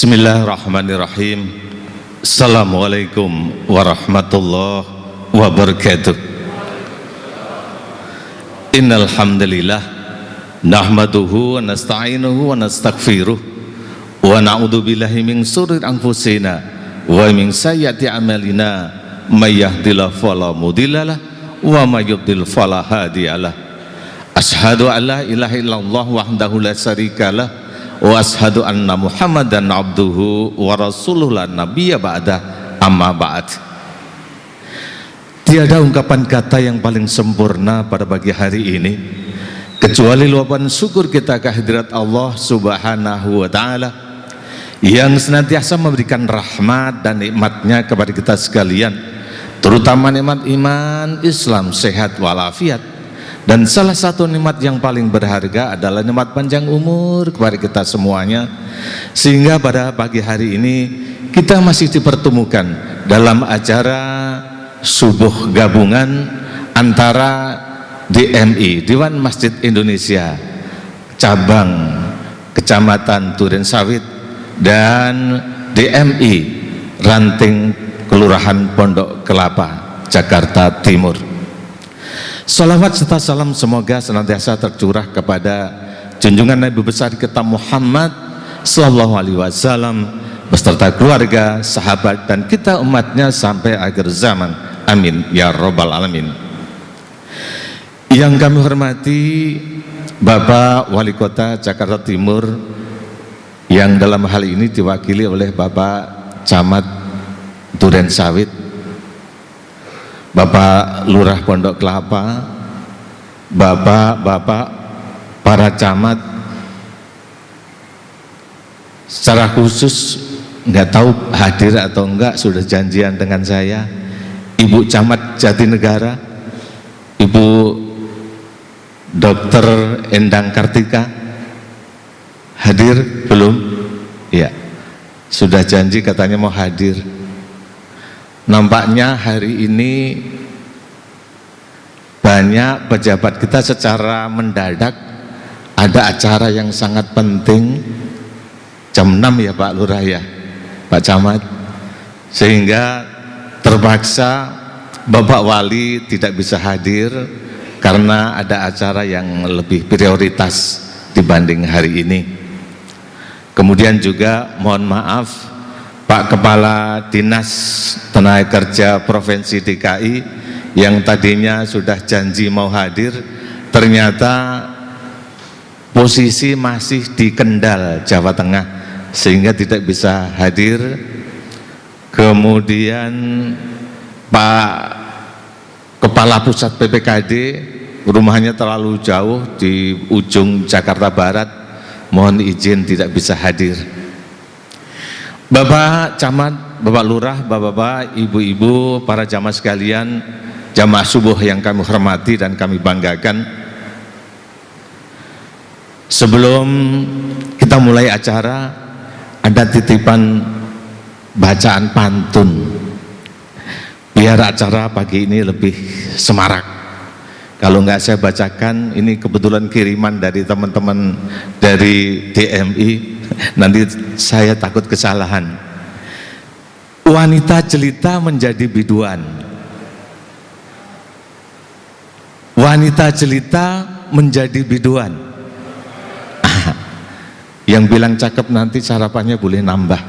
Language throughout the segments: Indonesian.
Bismillahirrahmanirrahim. Assalamualaikum warahmatullahi wabarakatuh. Innal hamdalillah nahmaduhu wa nasta'inuhu wa nastaghfiruh wa na'udzu billahi min shururi anfusina wa min sayyiati a'malina may yahdihillahu fala mudhillalah wa may yudhlil fala hadiyalah. Asyhadu an la ilaha illallah wahdahu la syarikalah wa ashadu anna Muhammadan abduhu wa rasuluh la nabiyya ba'da, amma ba'd. Tiada ungkapan kata yang paling sempurna pada pagi hari ini kecuali luapan syukur kita kehadirat Allah subhanahu wa ta'ala yang senantiasa memberikan rahmat dan nikmatnya kepada kita sekalian, terutama nikmat iman, Islam, sehat walafiat. Dan salah satu nikmat yang paling berharga adalah nikmat panjang umur kepada kita semuanya, sehingga pada pagi hari ini kita masih dipertemukan dalam acara subuh gabungan antara DMI, Dewan Masjid Indonesia cabang Kecamatan Durensawit, dan DMI Ranting Kelurahan Pondok Kelapa, Jakarta Timur. Salawat serta salam semoga senantiasa tercurah kepada junjungan Nabi besar kita Muhammad sallallahu alaihi wasallam beserta keluarga, sahabat, dan kita umatnya sampai akhir zaman. Amin ya rabbal alamin. Yang kami hormati Bapak Wali Kota Jakarta Timur, yang dalam hal ini diwakili oleh Bapak Camat Durensawit, Bapak Lurah Pondok Kelapa, Bapak-bapak para camat, secara khusus nggak tahu hadir atau enggak, sudah janjian dengan saya, Ibu Camat Jatinegara, Ibu Dr. Endang Kartika, hadir belum? Ya, sudah janji katanya mau hadir. Nampaknya hari ini banyak pejabat kita secara mendadak ada acara yang sangat penting jam 6 ya Pak Lurah ya, Pak Camat, sehingga terpaksa Bapak Wali tidak bisa hadir karena ada acara yang lebih prioritas dibanding hari ini. Kemudian juga mohon maaf Pak Kepala Dinas Tenaga Kerja Provinsi DKI yang tadinya sudah janji mau hadir, ternyata posisi masih di Kendal, Jawa Tengah, sehingga tidak bisa hadir. Kemudian Pak Kepala Pusat PPKD rumahnya terlalu jauh di ujung Jakarta Barat, mohon izin tidak bisa hadir. Bapak Camat, Bapak Lurah, Bapak-bapak, Ibu-ibu, para jamaah sekalian, jamaah subuh yang kami hormati dan kami banggakan. Sebelum kita mulai acara, ada titipan bacaan pantun biar acara pagi ini lebih semarak. Kalau enggak saya bacakan, ini kebetulan kiriman dari teman-teman dari DMI, nanti saya takut kesalahan. Wanita jelita menjadi biduan, wanita jelita menjadi biduan. Yang bilang cakep nanti sarapannya boleh nambah.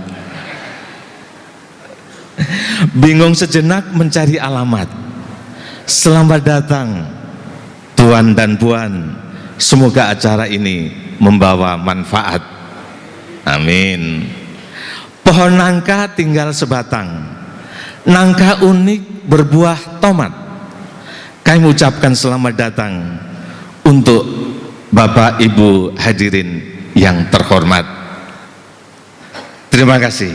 Bingung sejenak mencari alamat. Selamat datang Tuan dan Puan, semoga acara ini membawa manfaat. Amin. Pohon nangka tinggal sebatang, nangka unik berbuah tomat. Kami ucapkan selamat datang untuk Bapak Ibu hadirin yang terhormat. Terima kasih.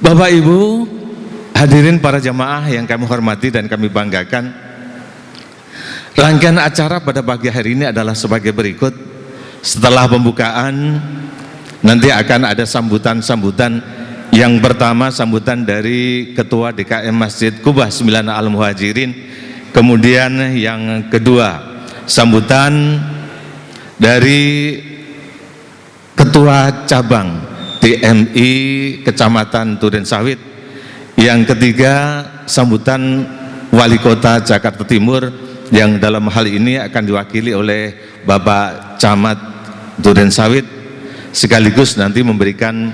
Bapak Ibu hadirin para jamaah yang kami hormati dan kami banggakan, rangkaian acara pada pagi hari ini adalah sebagai berikut. Setelah pembukaan nanti akan ada sambutan-sambutan. Yang pertama sambutan dari Ketua DKM Masjid Kubah 9 Al-Muhajirin. Kemudian yang kedua sambutan dari Ketua Cabang TMI Kecamatan Durensawit. Yang ketiga, sambutan Wali Kota Jakarta Timur yang dalam hal ini akan diwakili oleh Bapak Camat Durensawit, sekaligus nanti memberikan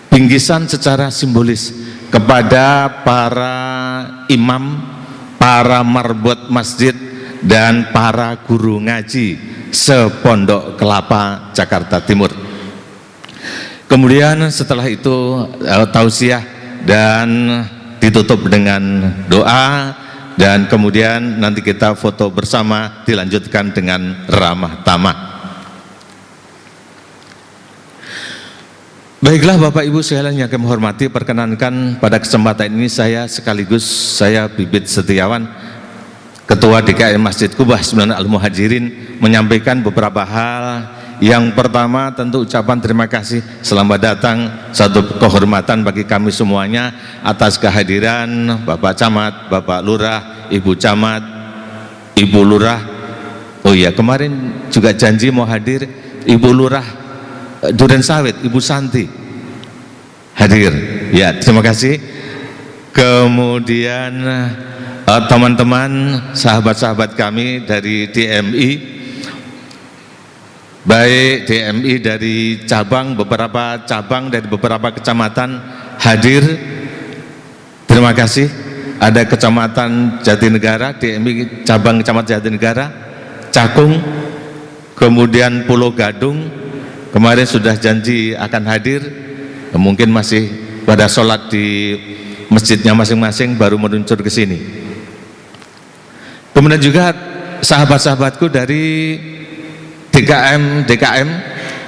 bingkisan secara simbolis kepada para imam, para marbot masjid, dan para guru ngaji sepondok Kelapa Jakarta Timur. Kemudian setelah itu tausiah dan ditutup dengan doa, dan kemudian nanti kita foto bersama dilanjutkan dengan ramah tamah. Baiklah Bapak Ibu sekalian yang kami hormati, perkenankan pada kesempatan ini saya Bibit Setiawan, Ketua DKM Masjid Kubah 9 Al-Muhajirin, menyampaikan beberapa hal. Yang pertama tentu ucapan terima kasih, selamat datang, satu kehormatan bagi kami semuanya atas kehadiran Bapak Camat, Bapak Lurah, Ibu Camat, Ibu Lurah. Oh iya, kemarin juga janji mau hadir Ibu Lurah Durensawit, Ibu Santi hadir. Ya, terima kasih. Kemudian teman-teman, sahabat-sahabat kami dari DMI, baik DMI dari cabang, beberapa cabang dari beberapa kecamatan hadir. Terima kasih. Ada Kecamatan Jatinegara, DMI cabang Kecamatan Jatinegara, Cakung, kemudian Pulau Gadung, kemarin sudah janji akan hadir, mungkin masih pada sholat di masjidnya masing-masing baru meluncur ke sini. Kemudian juga sahabat-sahabatku dari DKM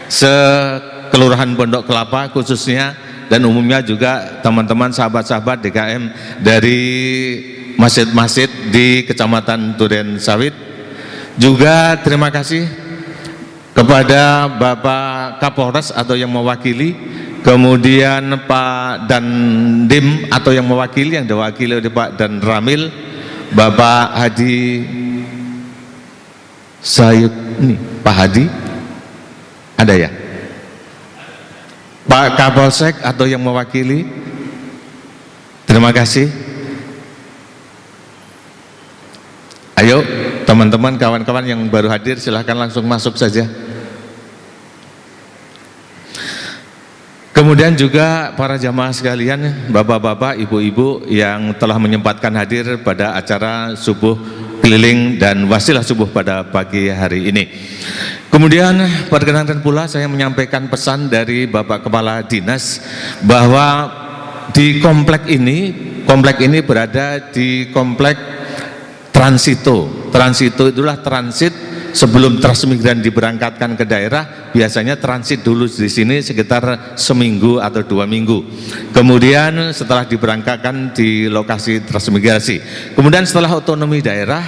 sekelurahan Pondok Kelapa khususnya, dan umumnya juga teman-teman sahabat-sahabat DKM dari masjid-masjid di Kecamatan Durensawit. Juga terima kasih kepada Bapak Kapolres atau yang mewakili, kemudian Pak Dandim atau yang mewakili, yang diwakili oleh Pak Dan Ramil, Bapak Hadi Sayud, ini Pak Hadi ada ya, Pak Kapolsek atau yang mewakili, terima kasih. Ayo teman-teman, kawan-kawan yang baru hadir silahkan langsung masuk saja. Kemudian juga para jamaah sekalian, bapak-bapak, ibu-ibu yang telah menyempatkan hadir pada acara subuh keliling dan wasilah subuh pada pagi hari ini. Kemudian perkenankan pula saya menyampaikan pesan dari Bapak Kepala Dinas bahwa di komplek ini berada di komplek Transito. Transito itulah transit sebelum transmigran diberangkatkan ke daerah, biasanya transit dulu di sini sekitar seminggu atau 2 minggu. Kemudian setelah diberangkatkan di lokasi transmigrasi. Kemudian setelah otonomi daerah,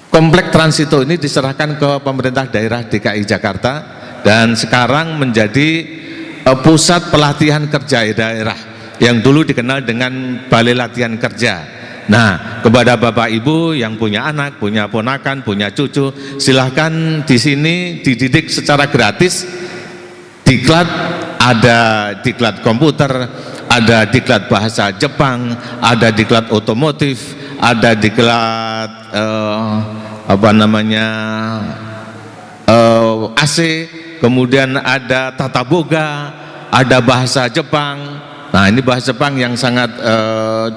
komplek Transito ini diserahkan ke pemerintah daerah DKI Jakarta dan sekarang menjadi pusat pelatihan kerja daerah yang dulu dikenal dengan Balai Latihan Kerja. Nah, kepada Bapak Ibu yang punya anak, punya ponakan, punya cucu, silahkan di sini dididik secara gratis. Diklat, ada diklat komputer, ada diklat bahasa Jepang, ada diklat otomotif, ada diklat AC, kemudian ada tata boga, ada bahasa Jepang. Nah, ini bahasa Jepang yang sangat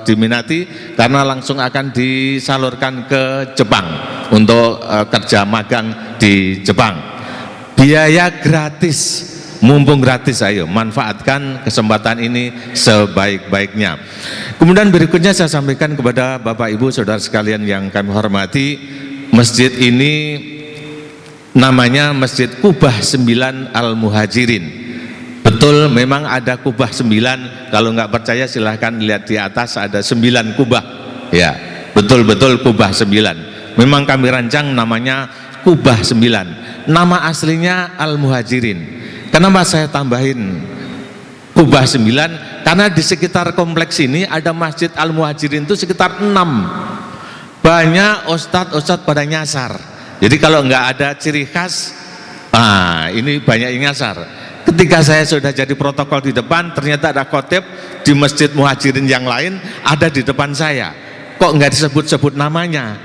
diminati karena langsung akan disalurkan ke Jepang untuk kerja magang di Jepang. Biaya gratis, mumpung gratis, ayo manfaatkan kesempatan ini sebaik-baiknya. Kemudian berikutnya saya sampaikan kepada Bapak Ibu Saudara sekalian yang kami hormati, masjid ini namanya Masjid Kubah 9 Al-Muhajirin. Betul, memang ada kubah 9. Kalau nggak percaya silahkan lihat di atas, ada 9 kubah. Ya, betul-betul kubah 9. Memang kami rancang namanya Kubah 9. Nama aslinya Al-Muhajirin. Kenapa saya tambahin Kubah 9? Karena di sekitar kompleks ini ada Masjid Al-Muhajirin itu sekitar 6. Banyak ustadz pada nyasar. Jadi kalau nggak ada ciri khas, ini banyak yang nyasar. ketika saya sudah jadi protokol di depan, ternyata ada khotib di Masjid Muhajirin yang lain ada di depan saya, kok nggak disebut-sebut namanya.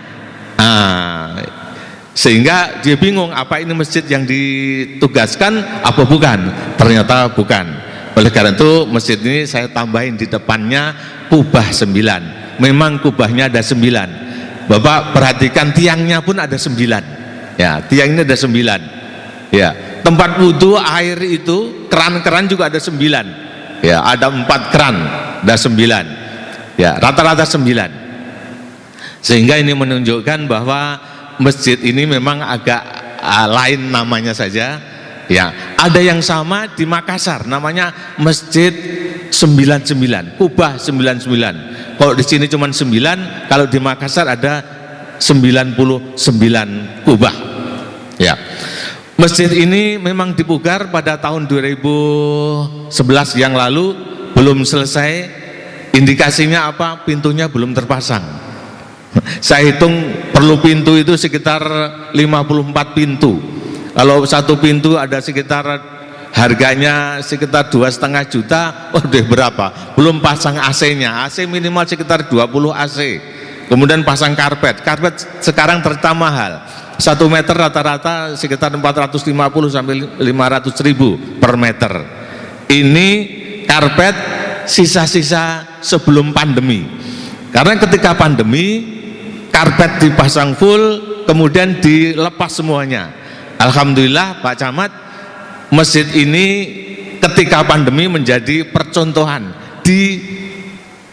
Sehingga dia bingung, apa ini masjid yang ditugaskan apa bukan, ternyata bukan. Oleh karena itu masjid ini saya tambahin di depannya kubah 9. Memang kubahnya ada 9. Bapak perhatikan tiangnya pun ada 9. Ya, tiang ini ada 9. Ya, tempat wudhu air itu keran-keran juga ada 9. Ya, ada 4 keran, ada 9. Ya, rata-rata 9. Sehingga ini menunjukkan bahwa masjid ini memang agak lain namanya saja. Ya, ada yang sama di Makassar, namanya Masjid 99, Kubah 99. Kalau di sini cuma 9, kalau di Makassar ada 99 kubah. Ya. Masjid ini memang dipugar pada tahun 2011 yang lalu, belum selesai. Indikasinya apa? Pintunya belum terpasang. Saya hitung perlu pintu itu sekitar 54 pintu. Kalau satu pintu ada sekitar harganya sekitar 2,5 juta, udah berapa? Belum pasang AC-nya. AC minimal sekitar 20 AC. Kemudian pasang karpet. Karpet sekarang ternyata mahal. 1 meter rata-rata sekitar 450 sampai 500 ribu per meter. Ini karpet sisa-sisa sebelum pandemi. Karena ketika pandemi karpet dipasang full, kemudian dilepas semuanya. Alhamdulillah Pak Camat, masjid ini ketika pandemi menjadi percontohan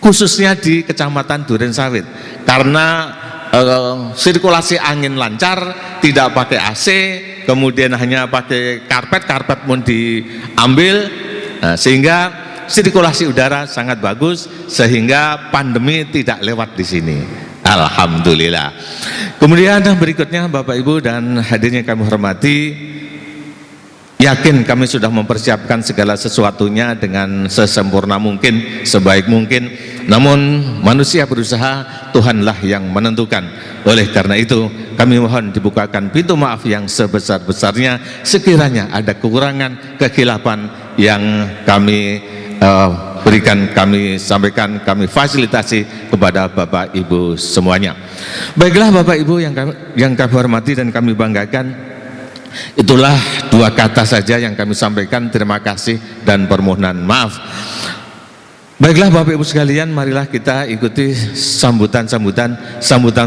khususnya di Kecamatan Durensawit, karena sirkulasi angin lancar, tidak pakai AC, kemudian hanya pakai karpet pun diambil, sehingga sirkulasi udara sangat bagus, sehingga pandemi tidak lewat di sini. Alhamdulillah. Kemudian berikutnya Bapak Ibu dan hadirin yang kami hormati, yakin kami sudah mempersiapkan segala sesuatunya dengan sesempurna mungkin, sebaik mungkin. Namun manusia berusaha, Tuhanlah yang menentukan. Oleh karena itu kami mohon dibukakan pintu maaf yang sebesar-besarnya sekiranya ada kekurangan, kekhilafan yang kami berikan, kami sampaikan, kami fasilitasi kepada Bapak Ibu semuanya. Baiklah Bapak Ibu yang kami hormati dan kami banggakan, itulah 2 kata saja yang kami sampaikan. Terima kasih dan permohonan maaf. Baiklah Bapak Ibu sekalian, marilah kita ikuti sambutan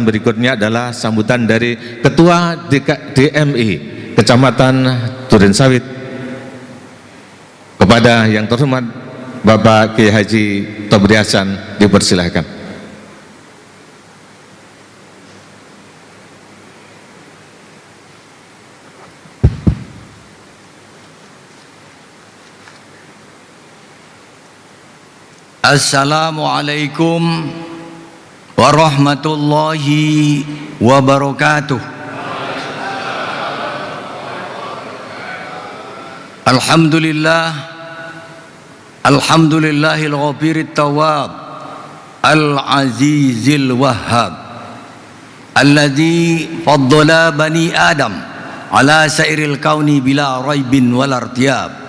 berikutnya adalah sambutan dari Ketua DMI Kecamatan Durensawit kepada yang terhormat Bapak Kiai Haji Tobri Hasan, dipersilahkan. Assalamualaikum warahmatullahi wabarakatuh. Alhamdulillah, alhamdulillahil ghafirit tawwab, al-azizil wahhab, alladzi faddala bani Adam ala sairil kauni bila raibin wal artiyab.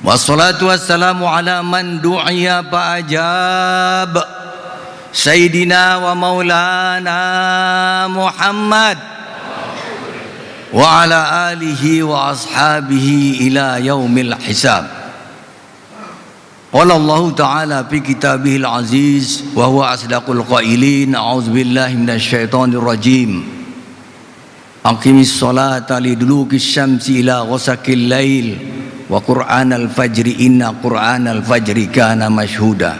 Wassalatu wassalamu ala man du'iya fa'ajab, Sayyidina wa maulana Muhammad wa ala alihi wa ashabihi ila yaumil hisab. Qala Allah Ta'ala fi kitabihil aziz wa huwa asdaqul qailin, a'udzu billahi minasy syaithanir rajim. Aqimis sholata liduluki syamsi ila ghasaqil lail wa qur'anal fajri inna qur'anal fajri kana mashhuda.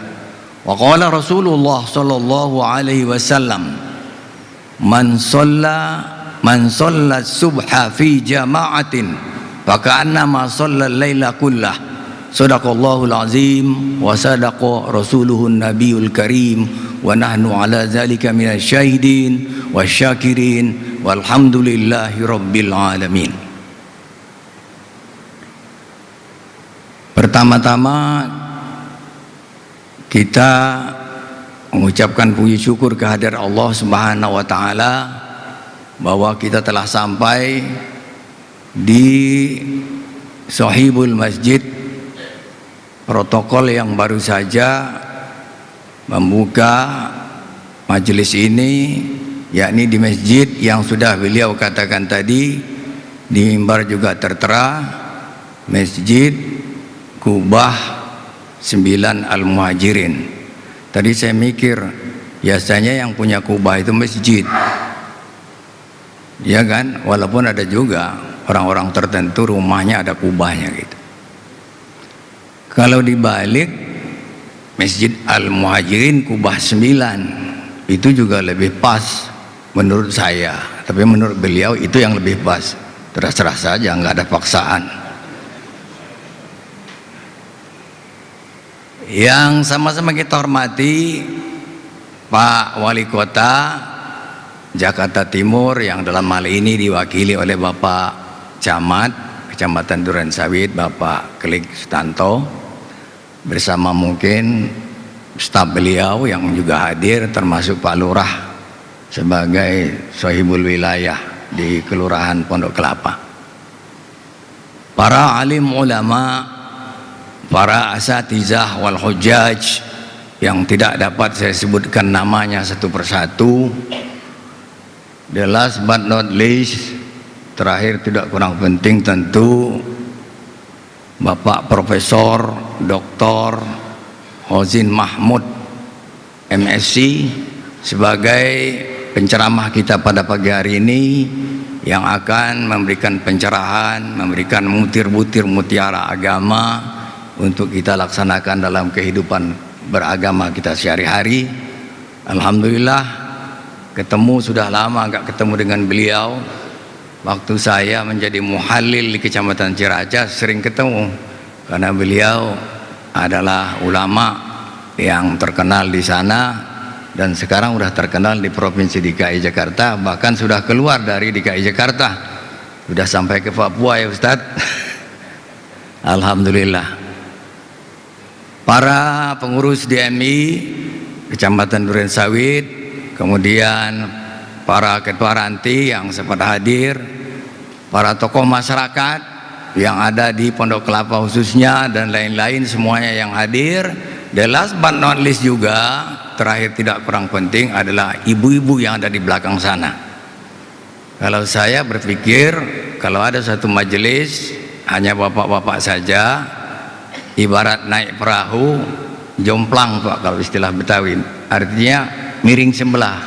Wa qala Rasulullah sallallahu alaihi wasallam, man shalla subha fi jama'atin fa ka'annama shalla al-laila kullah. Sadaqallahul azim wa sadaqa rasuluhun nabiyul karim wa nahnu ala zalika minasy syahidin wasyakirin walhamdulillahi rabbil alamin. Pertama-tama kita mengucapkan puji syukur kehadirat Allah Subhanahu wa taala bahwa kita telah sampai di Sahibul Masjid protokol yang baru saja membuka majelis ini, yakni di masjid yang sudah beliau katakan tadi, di mimbar juga tertera, Masjid Kubah 9 Al-Muhajirin. Tadi saya mikir, biasanya yang punya kubah itu masjid, ya kan? Walaupun ada juga orang-orang tertentu rumahnya ada kubahnya gitu. Kalau dibalik, Masjid Al-Muhajirin Kubah 9 itu juga lebih pas menurut saya, tapi menurut beliau itu yang lebih pas. Terserah saja, nggak ada paksaan. Yang sama-sama kita hormati Pak Wali Kota Jakarta Timur, yang dalam hal ini diwakili oleh Bapak Camat Kecamatan Durensawit, Bapak Klik Sutanto, bersama mungkin staf beliau yang juga hadir, termasuk Pak Lurah sebagai sahibul wilayah di Kelurahan Pondok Kelapa, para alim ulama, para asatizah wal hujjaj yang tidak dapat saya sebutkan namanya satu persatu. The last but not least, terakhir tidak kurang penting tentu Bapak Profesor Dr. Hozin Mahmud MSc sebagai penceramah kita pada pagi hari ini, yang akan memberikan pencerahan, memberikan butir-butir mutiara agama untuk kita laksanakan dalam kehidupan beragama kita sehari-hari. Alhamdulillah, ketemu sudah lama nggak ketemu dengan beliau. Waktu saya menjadi muhallil di Kecamatan Ciracas sering ketemu, karena beliau adalah ulama yang terkenal di sana, dan sekarang sudah terkenal di Provinsi DKI Jakarta, bahkan sudah keluar dari DKI Jakarta, sudah sampai ke Papua ya Ustadz. Alhamdulillah. Para pengurus DMI Kecamatan Durensawit, kemudian para ketua ranti yang sempat hadir, para tokoh masyarakat yang ada di Pondok Kelapa khususnya, dan lain-lain semuanya yang hadir. The last but not least juga, terakhir tidak kurang penting, adalah ibu-ibu yang ada di belakang sana. Kalau saya berpikir, kalau ada satu majelis hanya bapak-bapak saja, ibarat naik perahu jomplang Pak, kalau istilah Betawi, artinya miring sebelah.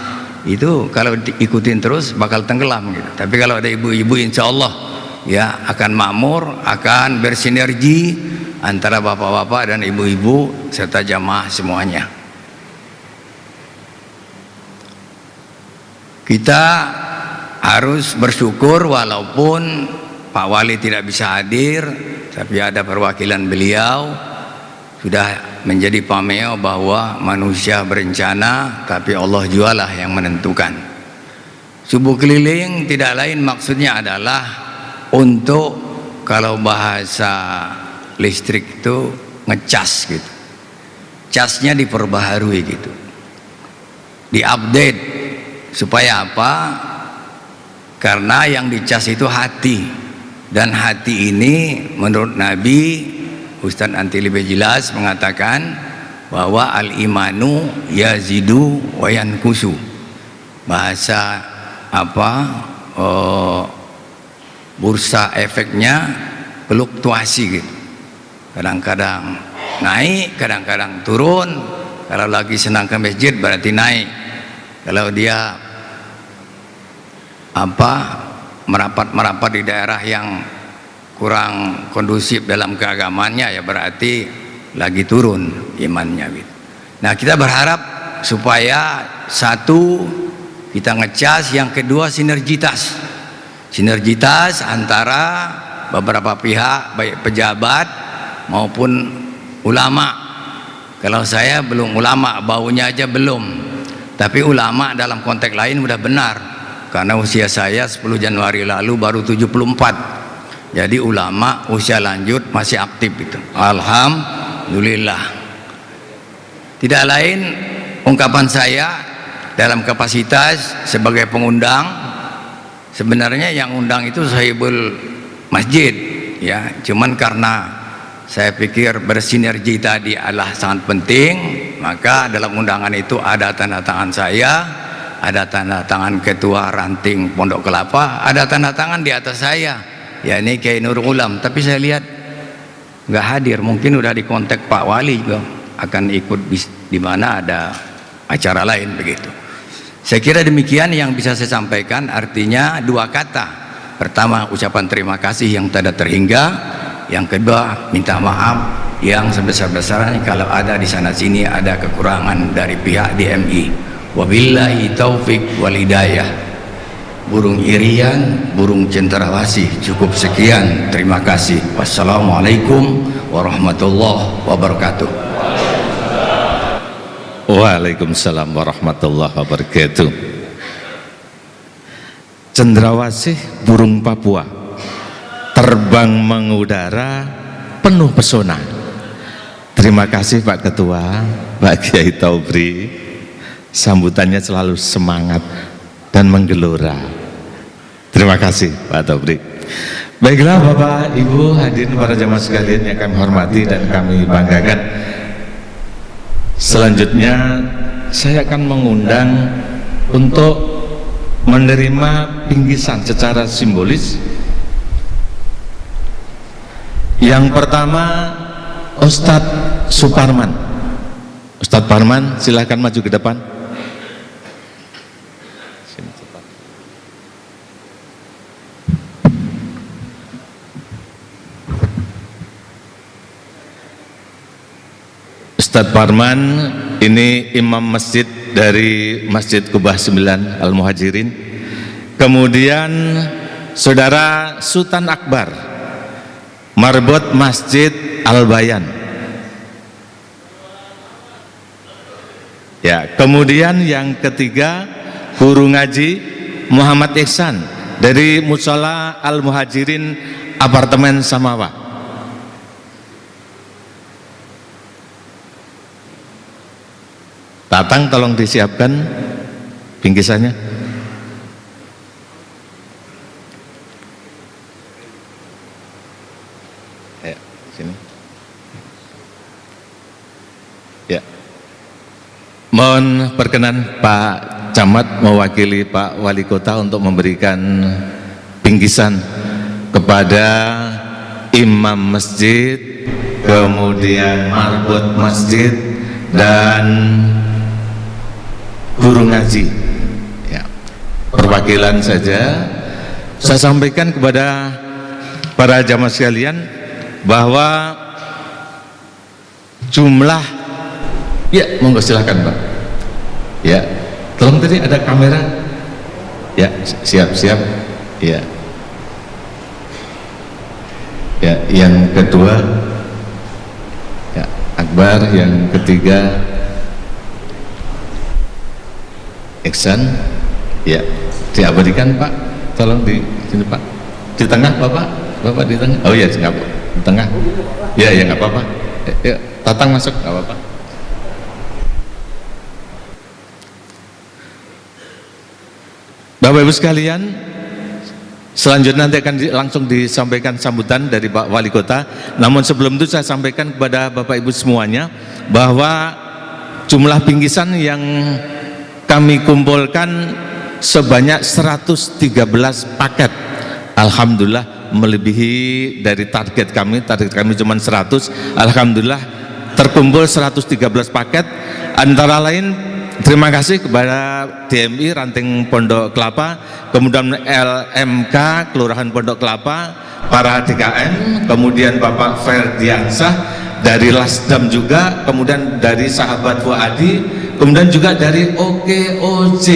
Itu kalau diikutin terus bakal tenggelam gitu. Tapi kalau ada ibu-ibu, insya Allah ya akan makmur, akan bersinergi antara bapak-bapak dan ibu-ibu serta jamaah semuanya. Kita harus bersyukur walaupun Pak Wali tidak bisa hadir, tapi ada perwakilan beliau sudah menjadi pameo bahwa manusia berencana, tapi Allah jualah yang menentukan. Subuh keliling tidak lain maksudnya adalah untuk, kalau bahasa listrik itu ngecas gitu, casnya diperbaharui gitu, diupdate. Supaya apa? Karena yang dicas itu hati, dan hati ini menurut Nabi Ustadz Anti lebih jelas mengatakan bahwa al-imanu yazidu wa yankusu. Bahasa apa? Bursa efeknya fluktuasi gitu. Kadang-kadang naik, kadang-kadang turun. Kalau lagi senang ke masjid berarti naik. Kalau dia merapat di daerah yang kurang kondusif dalam keagamannya, ya berarti lagi turun imannya gitu. Nah, kita berharap supaya satu, kita ngecas, yang kedua sinergitas antara beberapa pihak, baik pejabat maupun ulama. Kalau saya belum ulama, baunya aja belum, tapi ulama dalam konteks lain udah benar, karena usia saya 10 Januari lalu baru 74. Jadi ulama usia lanjut masih aktif itu. Alhamdulillah. Tidak lain ungkapan saya dalam kapasitas sebagai pengundang. Sebenarnya yang undang itu sahibul masjid, ya, cuman karena saya pikir bersinergi tadi adalah sangat penting, maka dalam undangan itu ada tanda tangan saya, ada tanda tangan ketua ranting Pondok Kelapa, ada tanda tangan di atas saya, ya ini Kiai Nurul Ulam. Tapi saya lihat nggak hadir, mungkin udah dikontak Pak Wali juga akan ikut di mana ada acara lain begitu. Saya kira demikian yang bisa saya sampaikan. Artinya dua kata: pertama ucapan terima kasih yang tak ada terhingga, yang kedua minta maaf yang sebesar-besarnya kalau ada di sana sini ada kekurangan dari pihak DMI. Wabillahi taufik wal hidayah. Burung irian, burung cendrawasih. Cukup sekian, terima kasih. Wassalamualaikum warahmatullahi wabarakatuh. Waalaikumsalam warahmatullahi wabarakatuh. Cendrawasih burung Papua, terbang mengudara penuh pesona. Terima kasih Pak Ketua, Pak Kiai Taubri. Sambutannya selalu semangat dan menggelora. Terima kasih Pak Taubri. Baiklah Bapak Ibu hadirin para jamaah sekalian yang kami hormati dan kami banggakan, selanjutnya saya akan mengundang untuk menerima bingkisan secara simbolis. Yang pertama Ustadz Suparman. Ustadz Parman silahkan maju ke depan. Ustadz Parman ini imam masjid dari Masjid Kubah 9 Al-Muhajirin. Kemudian Saudara Sultan Akbar, Marbot Masjid Al-Bayan. Ya, kemudian yang ketiga Guru Ngaji Muhammad Ihsan dari Mushola Al-Muhajirin Apartemen Samawa. Tatang tolong disiapkan bingkisannya. Ya, sini. Ya. Mohon perkenan Pak Camat mewakili Pak Wali Kota untuk memberikan bingkisan kepada imam masjid, kemudian marbot masjid dan guru ngaji. Ya, perwakilan saja. Saya sampaikan kepada para jamaah sekalian bahwa jumlah, ya monggo silahkan Pak. Ya, tolong tadi ada kamera. Ya, siap-siap. Ya. Ya, yang kedua ya, Akbar, yang ketiga Iksan. Ya, diabadikan Pak, tolong di sini Pak, di tengah Bapak di tengah. Oh ya, di tengah. Ya, ya nggak apa-apa. Ya, Tatang masuk nggak apa-apa. Bapak Ibu sekalian, selanjutnya nanti akan langsung disampaikan sambutan dari Pak Wali Kota. Namun sebelum itu saya sampaikan kepada Bapak Ibu semuanya bahwa jumlah bingkisan yang kami kumpulkan sebanyak 113 paket. Alhamdulillah melebihi dari target kami cuma 100. Alhamdulillah terkumpul 113 paket. Antara lain terima kasih kepada DMI Ranting Pondok Kelapa, kemudian LMK Kelurahan Pondok Kelapa, para DKM, kemudian Bapak Ferdiansah dari Lasdam juga, kemudian dari Sahabat Fuadi, kemudian juga dari OKOC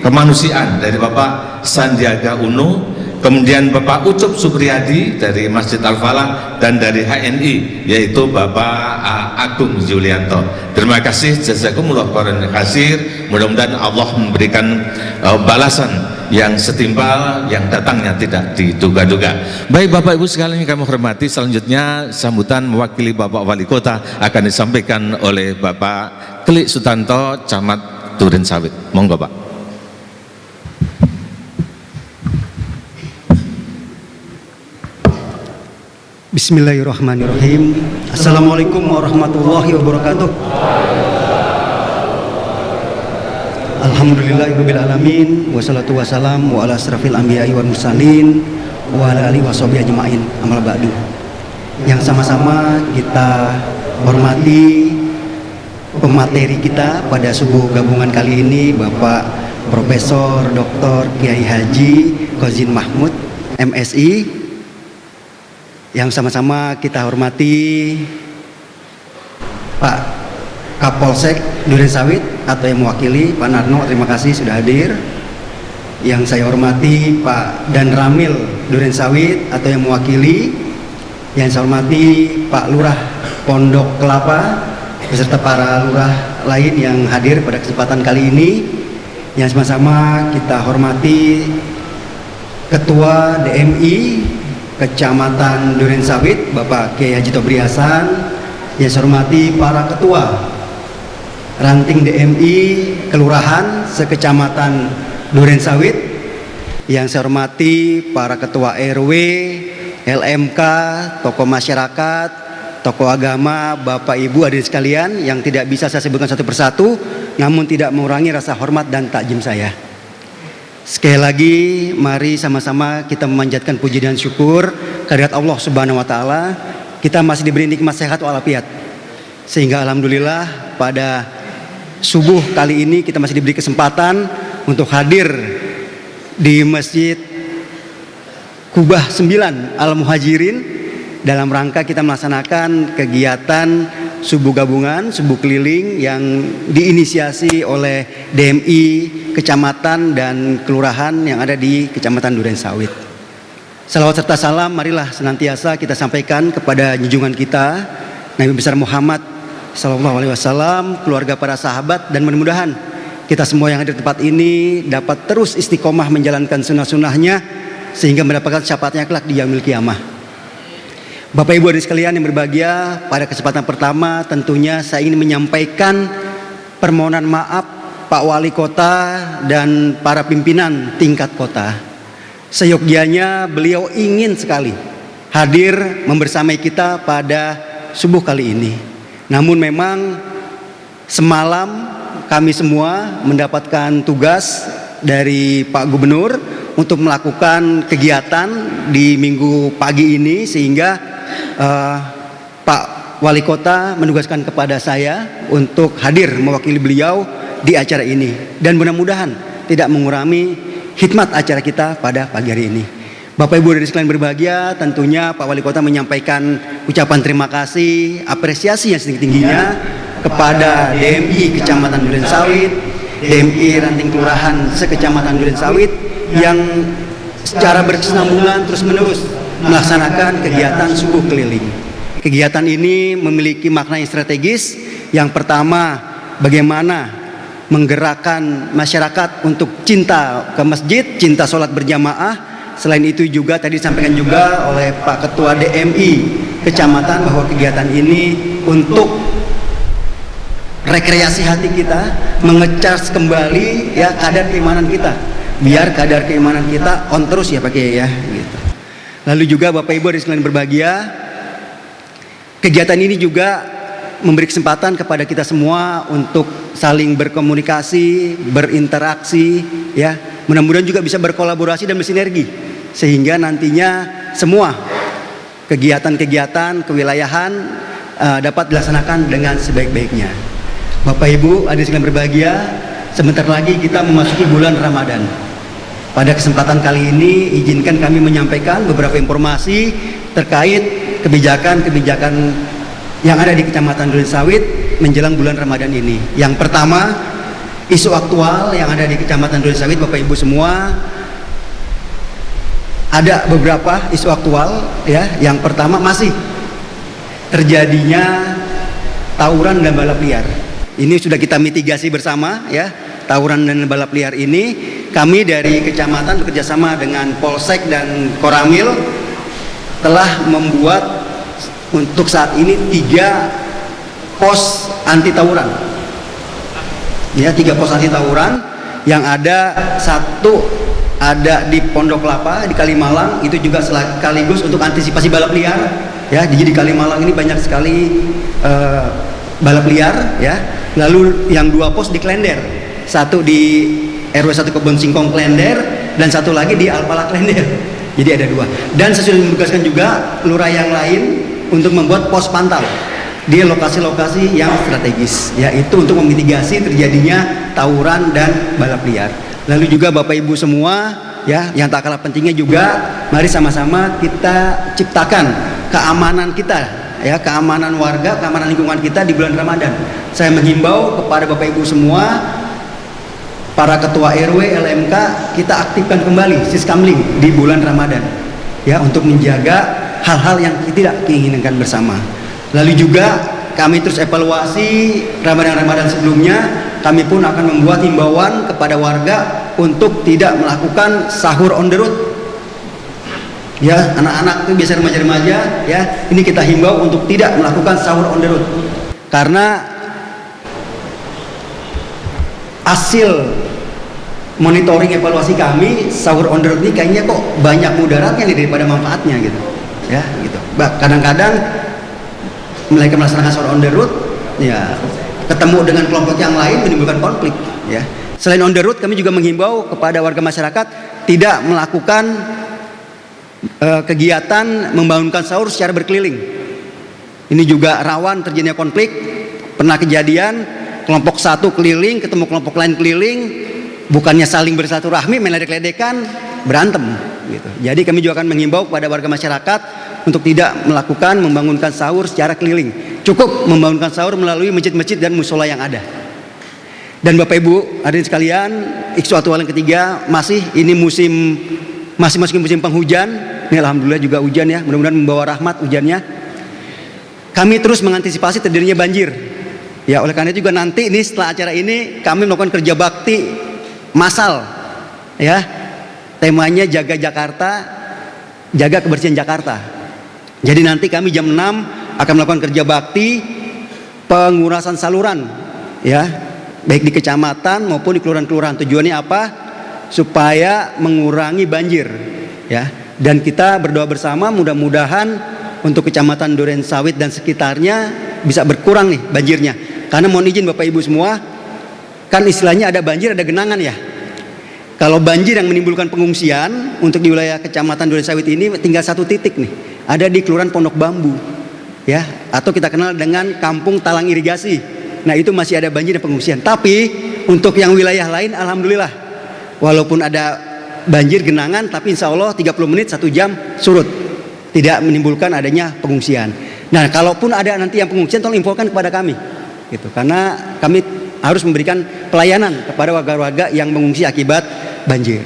Kemanusiaan dari Bapak Sandiaga Uno, kemudian Bapak Ucup Supriyadi dari Masjid Al-Falah, dan dari HNI yaitu Bapak Agung Julianto. Terima kasih, jazakumullah khairan katsir. Mudah-mudahan Allah memberikan balasan yang setimpal, yang datangnya tidak diduga-duga. Baik Bapak Ibu sekalian yang kami hormati, selanjutnya sambutan mewakili Bapak Wali Kota akan disampaikan oleh Bapak Klik Sutanto, Camat Duren Sawit. Monggo Pak. Bismillahirrahmanirrahim. Assalamualaikum warahmatullahi wabarakatuh. Alhamdulillahirabbil alamin, wassalatu wassalamu ala asrafil anbiya'i wal mursalin wa ala alihi washabihi ajmain. Amal ba'du. Yang sama-sama kita hormati pemateri kita pada subuh gabungan kali ini, Bapak Profesor Dr. Kiai Haji Kozin Mahmud MSI. Yang sama-sama kita hormati Pak Kapolsek Durensawit atau yang mewakili Pak Narno, terima kasih sudah hadir. Yang saya hormati Pak Dan Ramil Durensawit atau yang mewakili. Yang saya hormati Pak Lurah Pondok Kelapa beserta para lurah lain yang hadir pada kesempatan kali ini. Yang sama-sama kita hormati Ketua DMI Kecamatan Durensawit Bapak Kiai Haji Tobri Hasan. Yang saya hormati para ketua ranting DMI Kelurahan sekecamatan Durensawit. Yang saya hormati para ketua RW, LMK, tokoh masyarakat, tokoh agama, Bapak Ibu hadirin sekalian yang tidak bisa saya sebutkan satu persatu, namun tidak mengurangi rasa hormat dan takjim saya. Sekali lagi mari sama-sama kita memanjatkan puji dan syukur kehadirat Allah Subhanahu wa taala. Kita masih diberi nikmat sehat walafiat. Sehingga alhamdulillah pada subuh kali ini kita masih diberi kesempatan untuk hadir di Masjid Kubah 9 Al-Muhajirin dalam rangka kita melaksanakan kegiatan subuh gabungan, subuh keliling yang diinisiasi oleh DMI kecamatan dan kelurahan yang ada di Kecamatan Durensawit. Salawat serta salam marilah senantiasa kita sampaikan kepada junjungan kita Nabi besar Muhammad sallallahu alaihi wasallam, keluarga, para sahabat, dan mudah-mudahan kita semua yang hadir di tempat ini dapat terus istiqomah menjalankan sunnah-sunnahnya sehingga mendapatkan syafaatnya kelak di yaumil qiyamah. Bapak Ibu hadirin sekalian yang berbahagia, pada kesempatan pertama tentunya saya ingin menyampaikan permohonan maaf Pak Wali Kota dan para pimpinan tingkat kota. Seyogyanya beliau ingin sekali hadir membersamai kita pada subuh kali ini. Namun memang semalam kami semua mendapatkan tugas dari Pak Gubernur untuk melakukan kegiatan di minggu pagi ini, sehingga Pak Wali Kota menugaskan kepada saya untuk hadir mewakili beliau di acara ini, dan mudah-mudahan tidak mengurangi hikmat acara kita pada pagi hari ini. Bapak Ibu hadirin sekalian berbahagia, tentunya Pak Wali Kota menyampaikan ucapan terima kasih, apresiasi yang setinggi-tingginya kepada DMI Kecamatan Durensawit, DMI Ranting Kelurahan sekecamatan Durensawit yang secara berkesinambungan terus-menerus melaksanakan kegiatan subuh keliling. Kegiatan ini memiliki makna yang strategis. Yang pertama, bagaimana menggerakkan masyarakat untuk cinta ke masjid, cinta sholat berjamaah. Selain itu juga tadi disampaikan juga oleh Pak Ketua DMI Kecamatan bahwa kegiatan ini untuk rekreasi hati kita, mengecas kembali ya kadar keimanan kita, biar kadar keimanan kita on terus ya Pak Kiai ya gitu. Lalu juga Bapak Ibu hadirin sekalian berbahagia, kegiatan ini juga memberi kesempatan kepada kita semua untuk saling berkomunikasi, berinteraksi ya. Mudah-mudahan juga bisa berkolaborasi dan bersinergi sehingga nantinya semua kegiatan-kegiatan kewilayahan dapat dilaksanakan dengan sebaik-baiknya. Bapak Ibu hadirin sekalian berbahagia, sebentar lagi kita memasuki bulan Ramadan. Pada kesempatan kali ini izinkan kami menyampaikan beberapa informasi terkait kebijakan-kebijakan yang ada di Kecamatan Durensawit menjelang bulan Ramadan ini. Yang pertama, isu aktual yang ada di Kecamatan Durensawit, Bapak Ibu semua, ada beberapa isu aktual ya. Yang pertama masih terjadinya tawuran dan balap liar. Ini sudah kita mitigasi bersama ya. Tawuran dan balap liar ini kami dari kecamatan bekerjasama dengan Polsek dan Koramil telah membuat untuk saat ini 3 pos anti tawuran. Ya, 3 pos anti tawuran yang ada 1 ada di Pondok Kelapa di Kalimalang, itu juga sekaligus untuk antisipasi balap liar ya. Jadi di Kalimalang ini banyak sekali balap liar ya. Lalu yang 2 pos di Klender, satu di RW 1 Kebon Singkong Klender dan satu lagi di Alpala Klender. Jadi ada 2. Dan saya sudah menugaskan juga lurah yang lain untuk membuat pos pantau di lokasi-lokasi yang strategis, yaitu untuk memitigasi terjadinya tawuran dan balap liar. Lalu juga Bapak Ibu semua ya, yang tak kalah pentingnya juga, mari sama-sama kita ciptakan keamanan kita ya, keamanan warga, keamanan lingkungan kita di bulan Ramadan. Saya menghimbau kepada Bapak Ibu semua, para ketua RW, LMK, kita aktifkan kembali Siskamling di bulan Ramadan ya, untuk menjaga hal-hal yang tidak diinginkan bersama. Lalu juga kami terus evaluasi Ramadan sebelumnya, kami pun akan membuat himbauan kepada warga untuk tidak melakukan sahur on the road. Ya, anak-anak itu biasa remaja-remaja ya, ini kita himbau untuk tidak melakukan sahur on the road. Karena hasil monitoring evaluasi kami, sahur on the road ini kayaknya kok banyak mudaratnya nih daripada manfaatnya gitu. Ya, gitu. Kadang-kadang mereka melaksanakan sahur on the road ya, ketemu dengan kelompok yang lain menimbulkan konflik ya. Selain on the road, kami juga menghimbau kepada warga masyarakat tidak melakukan kegiatan membangunkan sahur secara berkeliling. Ini juga rawan terjadinya konflik. Pernah kejadian kelompok satu keliling ketemu kelompok lain keliling, bukannya saling bersilaturahmi, meledek-ledekan, berantem gitu. Jadi kami juga akan menghimbau kepada warga masyarakat untuk tidak melakukan membangunkan sahur secara keliling. Cukup membangunkan sahur melalui masjid-masjid dan musola yang ada. Dan Bapak Ibu hadirin sekalian, isu aktual yang ketiga, masih masuk musim penghujan. Ini alhamdulillah juga hujan ya, mudah-mudahan membawa rahmat hujannya. Kami terus mengantisipasi terjadinya banjir. Ya, oleh karena itu juga nanti ini setelah acara ini kami melakukan kerja bakti massal ya. Temanya jaga Jakarta, jaga kebersihan Jakarta. Jadi nanti kami jam 6 akan melakukan kerja bakti pengurasan saluran ya, baik di kecamatan maupun di kelurahan-kelurahan. Tujuannya apa? Supaya mengurangi banjir ya. Dan kita berdoa bersama mudah-mudahan untuk kecamatan Durensawit dan sekitarnya bisa berkurang nih banjirnya. Karena mohon izin Bapak Ibu semua, kan istilahnya ada banjir ada genangan ya. Kalau banjir yang menimbulkan pengungsian untuk di wilayah kecamatan Durensawit ini tinggal 1 titik nih, ada di Kelurahan Pondok Bambu ya, atau kita kenal dengan Kampung Talang Irigasi. Nah, itu masih ada banjir dan pengungsian. Tapi untuk yang wilayah lain alhamdulillah, walaupun ada banjir genangan, tapi insya Allah 30 menit 1 jam surut, tidak menimbulkan adanya pengungsian. Nah, kalaupun ada nanti yang pengungsian, tolong infokan kepada kami gitu, karena kami harus memberikan pelayanan kepada warga-warga yang mengungsi akibat banjir.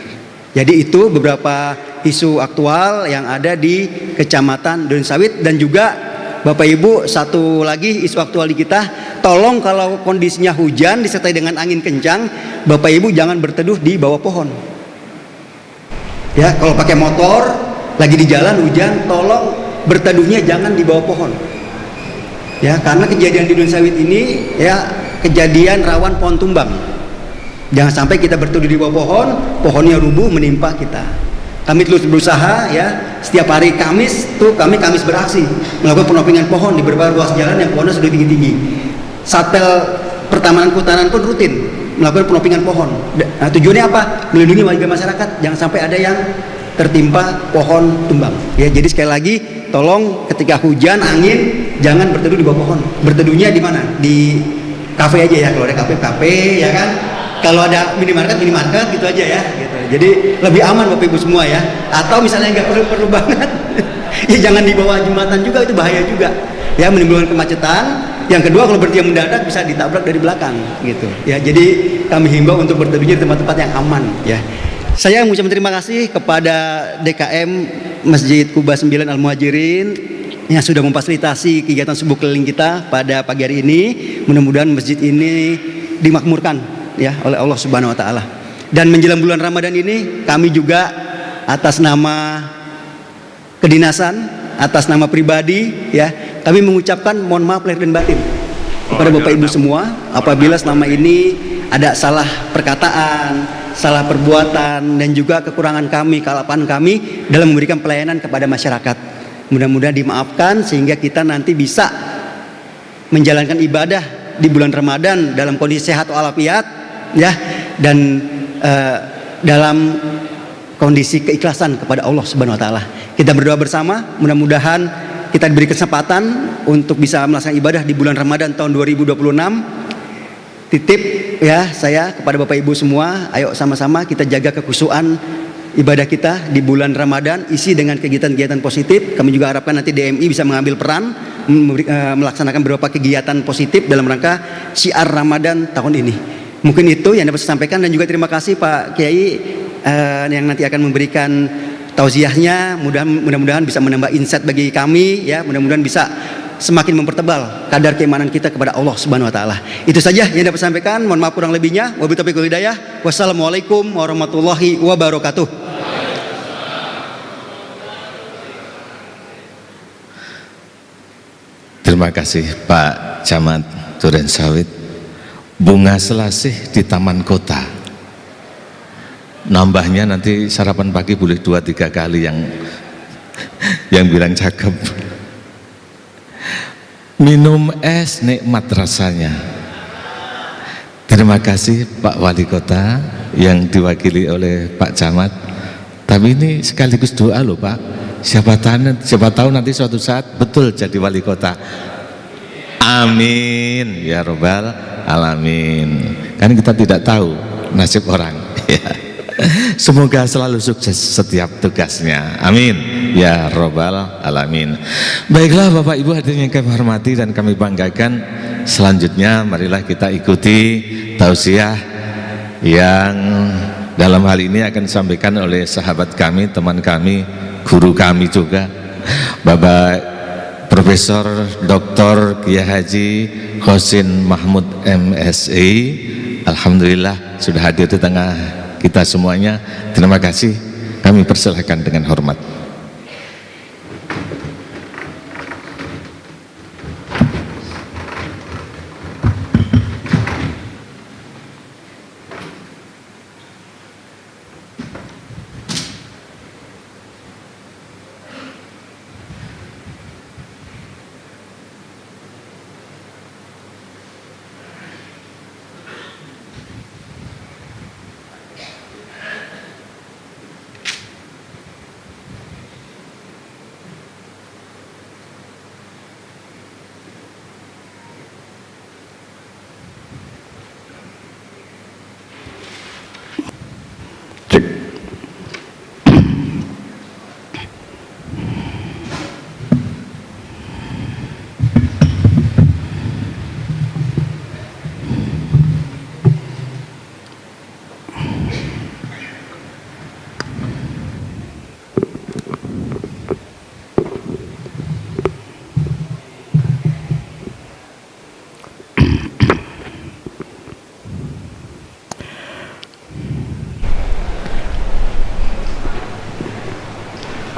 Jadi itu beberapa isu aktual yang ada di Kecamatan Durensawit. Dan juga Bapak Ibu, satu lagi isu aktual di kita, tolong kalau kondisinya hujan disertai dengan angin kencang, Bapak Ibu jangan berteduh di bawah pohon ya. Kalau pakai motor lagi di jalan hujan, tolong berteduhnya jangan di bawah pohon ya, karena kejadian di Durensawit ini ya, kejadian rawan pohon tumbang. Jangan sampai kita berteduh di bawah pohon, pohonnya rubuh menimpa kita. Kami terus berusaha ya, setiap hari Kamis tuh kami beraksi melakukan penopingan pohon di berbagai ruas jalan yang pohonnya sudah tinggi-tinggi. Satpel Pertamanan Kehutanan pun rutin melakukan penopingan pohon. Nah, tujuannya apa? Melindungi warga masyarakat, jangan sampai ada yang tertimpa pohon tumbang. Ya, jadi sekali lagi tolong ketika hujan, angin, jangan berteduh di bawah pohon. Berteduhnya di mana? Di kafe aja ya, kalau ada kafe ya kan. Kalau ada minimarket gitu aja ya gitu. Jadi lebih aman Bapak Ibu semua ya. Atau misalnya nggak perlu banget ya jangan di bawah jembatan juga, itu bahaya juga ya, menimbulkan kemacetan. Yang kedua, kalau berhenti mendadak bisa ditabrak dari belakang gitu ya. Jadi kami himbau untuk berteduhnya di tempat-tempat yang aman ya. Saya mengucapkan terima kasih kepada DKM Masjid Kuba 9 Al Muhajirin yang sudah memfasilitasi kegiatan subuh keliling kita pada pagi hari ini. Mudah-mudahan masjid ini dimakmurkan ya oleh Allah Subhanahu wa taala. Dan menjelang bulan Ramadan ini, kami juga atas nama kedinasan, atas nama pribadi ya, kami mengucapkan mohon maaf lahir dan batin kepada Bapak Ibu semua apabila selama ini ada salah perkataan, salah perbuatan dan juga kekurangan kami, kelapangan kami dalam memberikan pelayanan kepada masyarakat. Mudah-mudahan dimaafkan sehingga kita nanti bisa menjalankan ibadah di bulan Ramadan dalam kondisi sehat walafiat ya, dan dalam kondisi keikhlasan kepada Allah Subhanahu wa taala. Kita berdoa bersama, mudah-mudahan kita diberi kesempatan untuk bisa melaksanakan ibadah di bulan Ramadan tahun 2026. Titip ya saya kepada Bapak Ibu semua, ayo sama-sama kita jaga kekhusyuan ibadah kita di bulan Ramadan, isi dengan kegiatan-kegiatan positif. Kami juga harapkan nanti DMI bisa mengambil peran melaksanakan beberapa kegiatan positif dalam rangka syiar Ramadan tahun ini. Mungkin itu yang dapat saya sampaikan, dan juga terima kasih Pak Kiai yang nanti akan memberikan tausiahnya. Mudah-mudahan bisa menambah insight bagi kami ya, mudah-mudahan bisa semakin mempertebal kadar keimanan kita kepada Allah Subhanahu wa taala. Itu saja yang dapat saya sampaikan. Mohon maaf kurang lebihnya. Wabillahi taufiq wal hidayah. Wassalamualaikum warahmatullahi wabarakatuh. Terima kasih Pak Camat Duren Sawit. Bunga selasih di taman kota. Nambahnya nanti sarapan pagi boleh 2-3 kali yang bilang cakep. Minum es nikmat rasanya. Terima kasih Pak Wali Kota yang diwakili oleh Pak Camat. Tapi ini sekaligus doa loh Pak. Siapa tahu nanti suatu saat betul jadi wali kota. Amin ya robbal alamin. Kan kita tidak tahu nasib orang. Semoga selalu sukses setiap tugasnya. Amin ya robbal alamin. Baiklah Bapak Ibu hadirin yang kami hormati dan kami banggakan, selanjutnya marilah kita ikuti tausiah yang dalam hal ini akan disampaikan oleh sahabat kami, teman kami, guru kami juga, Bapak Profesor Dr. Kiai Haji Hosin Mahmud MSI. Alhamdulillah sudah hadir di tengah kita semuanya. Terima kasih, kami persilahkan dengan hormat.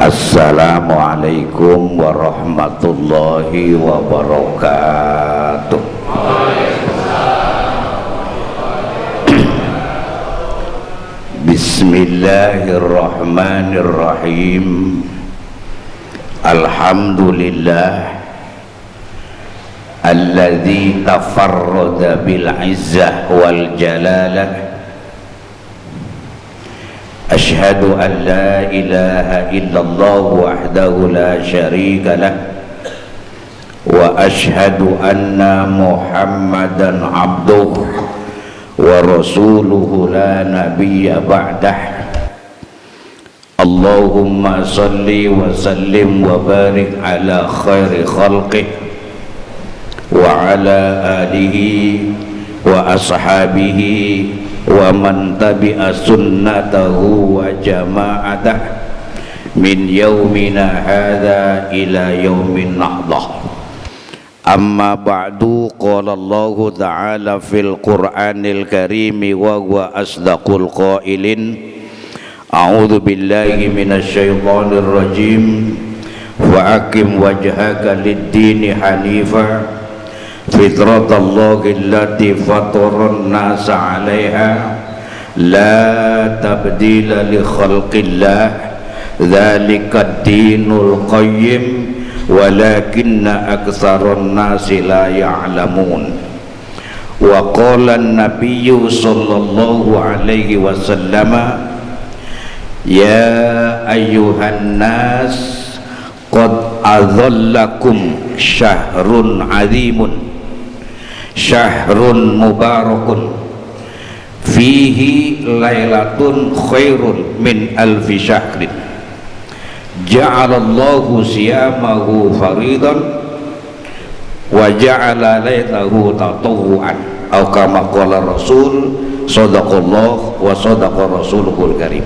Assalamualaikum warahmatullahi wabarakatuh. Bismillahirrahmanirrahim. Alhamdulillah alladzi tafarrada bil izzah wal jalalah. Ashhadu an la ilaha illallah wahdahu la syarika lah, wa ashhadu anna Muhammadan abduhu wa rasuluhu la nabiyya ba'dah. Allahumma salli wa sallim wa barik ala khairi khalqih wa ala alihi wa ashabihi wa man tabi'a sunnatahu wa jama'atah min yaumina hadha ila yaumin nahdah. Amma ba'du, qala Allah ta'ala fil Qur'anil Karim wa huwa asdaqul qailin. A'udzu billahi minasy syaithanir rajim. Wa aqim wajhaka lid-dini hanifa fitratallahi allati fataran nasa 'alaiha la tabdila li khalqillah dzalika dinul qayyim walakinna aktsaran nasi la ya'lamun. Wa qala an-nabiy sallallahu alaihi wasallam ya ayyuhan nas qad adhallakum syahrun azimun syahrun mubarakun fihi lailatun khairun min alfi syahrin ja'alallahu siyamahu faridan wa ja'ala laitahu tatawuan atau kama qala rasul sadaqallah wa sadaqa rasulul karim.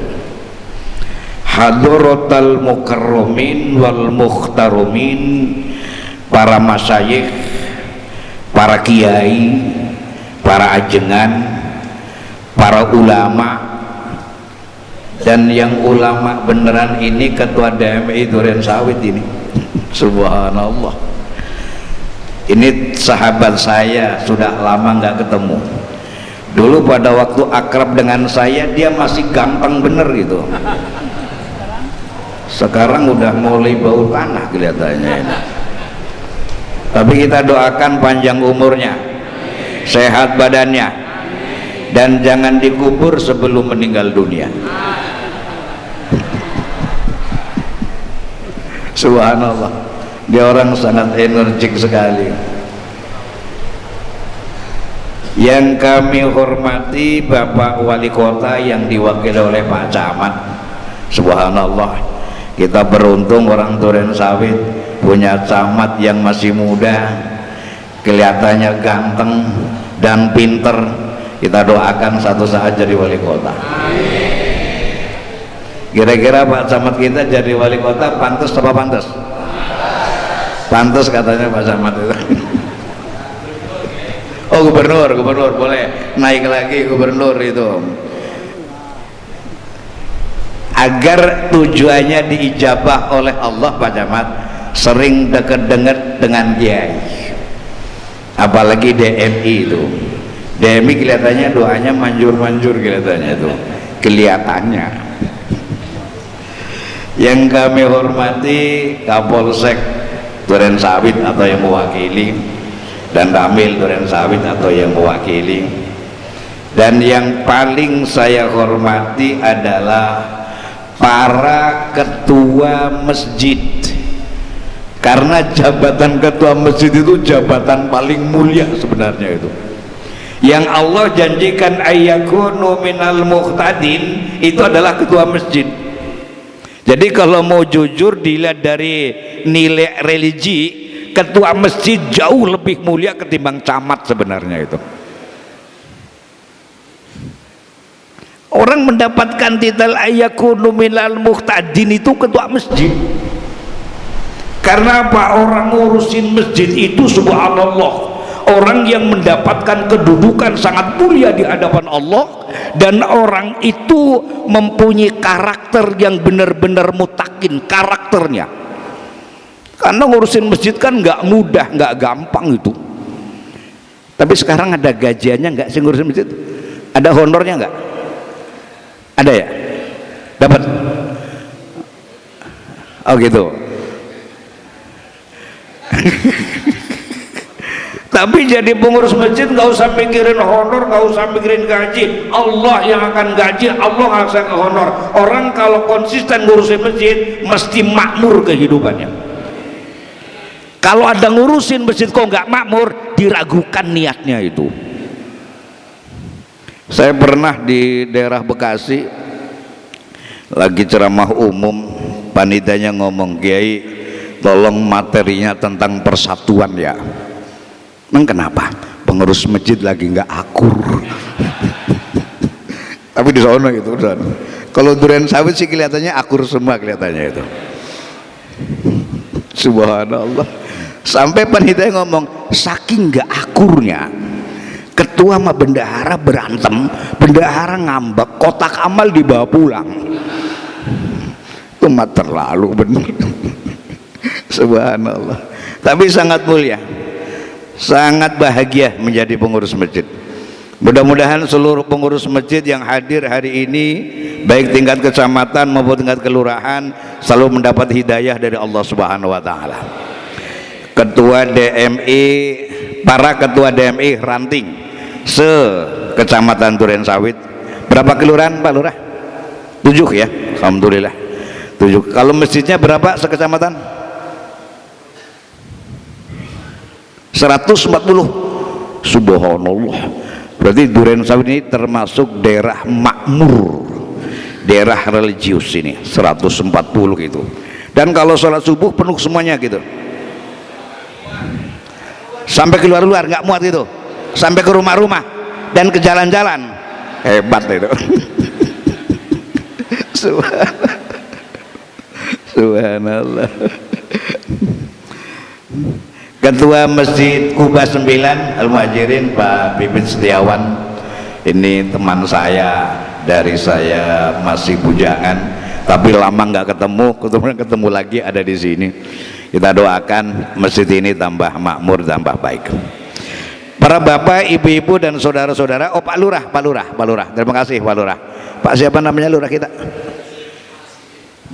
Hadratal mukarramin wal mukhtarumin, para masyayikh, para kiai, para ajengan, para ulama, dan yang ulama beneran ini ketua DMI Duren Sawit ini. Subhanallah, ini sahabat saya, sudah lama nggak ketemu. Dulu pada waktu akrab dengan saya dia masih ganteng bener gitu, sekarang udah mulai bau tanah kelihatannya ini. Tapi kita doakan panjang umurnya, sehat badannya, dan jangan dikubur sebelum meninggal dunia. Subhanallah, dia orang sangat energik sekali. Yang kami hormati Bapak Wali Kota yang diwakili oleh Pak Camat. Subhanallah, kita beruntung orang Duren Sawit punya camat yang masih muda, kelihatannya ganteng dan pinter. Kita doakan satu saat jadi wali kota. Kira-kira Pak Camat kita jadi wali kota pantas apa pantas? Pantas katanya Pak Camat itu. Oh, gubernur boleh naik lagi gubernur itu, agar tujuannya diijabah oleh Allah. Pak Camat sering dekat-dekat dengan kiai, apalagi DMI itu. DMI kelihatannya doanya manjur-manjur, kelihatannya itu, kelihatannya. Yang kami hormati Kapolsek Duren Sawit atau yang mewakili, dan Ramil Duren Sawit atau yang mewakili, dan yang paling saya hormati adalah para ketua masjid, karena jabatan ketua masjid itu jabatan paling mulia sebenarnya itu, yang Allah janjikan ayyakunu minal muqtadin, itu adalah ketua masjid. Jadi kalau mau jujur dilihat dari nilai religi, ketua masjid jauh lebih mulia ketimbang camat sebenarnya itu. Orang mendapatkan titel ayyakunu minal muqtadin itu ketua masjid. Karena apa? Orang ngurusin masjid itu subhanallah, orang yang mendapatkan kedudukan sangat mulia di hadapan Allah, dan orang itu mempunyai karakter yang benar-benar mutakin karakternya. Karena ngurusin masjid kan nggak mudah, nggak gampang itu. Tapi sekarang ada gajiannya nggak sih ngurusin masjid? Ada honornya nggak? Ada ya? Dapat? Oh gitu. Tapi jadi pengurus masjid nggak usah mikirin honor, nggak usah mikirin gaji. Allah yang akan gaji, Allah yang akan honor. Orang kalau konsisten ngurusin masjid mesti makmur kehidupannya. Kalau ada ngurusin masjid kok nggak makmur, diragukan niatnya itu. Saya pernah di daerah Bekasi lagi ceramah umum, panitianya ngomong, Kiai tolong materinya tentang persatuan ya. Kenapa? Pengurus masjid lagi nggak akur. Tapi di sana gitu kan. Kalau Duren Sawit sih kelihatannya akur semua kelihatannya itu. Subhanallah. Sampai panitia ngomong, saking nggak akurnya, ketua sama bendahara berantem, bendahara ngambek, kotak amal dibawa pulang. Itu mah terlalu benar. Subhanallah. Tapi sangat mulia, sangat bahagia menjadi pengurus masjid. Mudah-mudahan seluruh pengurus masjid yang hadir hari ini, baik tingkat kecamatan maupun tingkat kelurahan, selalu mendapat hidayah dari Allah Subhanahu wa taala. Ketua DMI, para ketua DMI ranting se-Kecamatan Durensawit. Berapa kelurahan Pak Lurah? 7 ya, alhamdulillah 7. Kalau masjidnya berapa sekecamatan? 140. Subhanallah. Berarti Durensawit ini termasuk daerah makmur, daerah religius ini, 140 gitu. Dan kalau sholat subuh penuh semuanya gitu, sampai keluar nggak muat gitu, sampai ke rumah-rumah dan ke jalan-jalan. Hebat itu. Subhanallah. Ketua Masjid Kuba 9 Al-Muhajirin Pak Bibit Setiawan, ini teman saya dari saya masih bujangan, tapi lama nggak ketemu lagi ada di sini. Kita doakan masjid ini tambah makmur, tambah baik. Para bapak, ibu-ibu dan saudara-saudara, Pak Lurah, terima kasih Pak Lurah. Pak siapa namanya Lurah kita?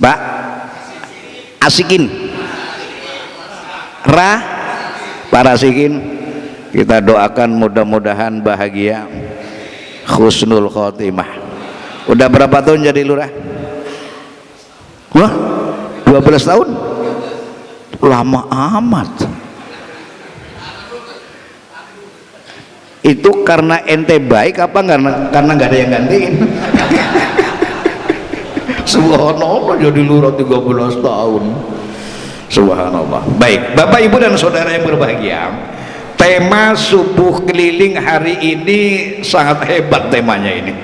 Pak Asikin. Pak Asikin, kita doakan mudah-mudahan bahagia, husnul khotimah. Udah berapa tahun jadi lurah? Wah, 12 tahun? Lama amat. Itu karena ente baik apa karena nggak ada yang gantiin? Subhanallah, jadi lurah 13 tahun. Subhanallah. Baik, Bapak Ibu dan saudara yang berbahagia, tema subuh keliling hari ini sangat hebat temanya ini.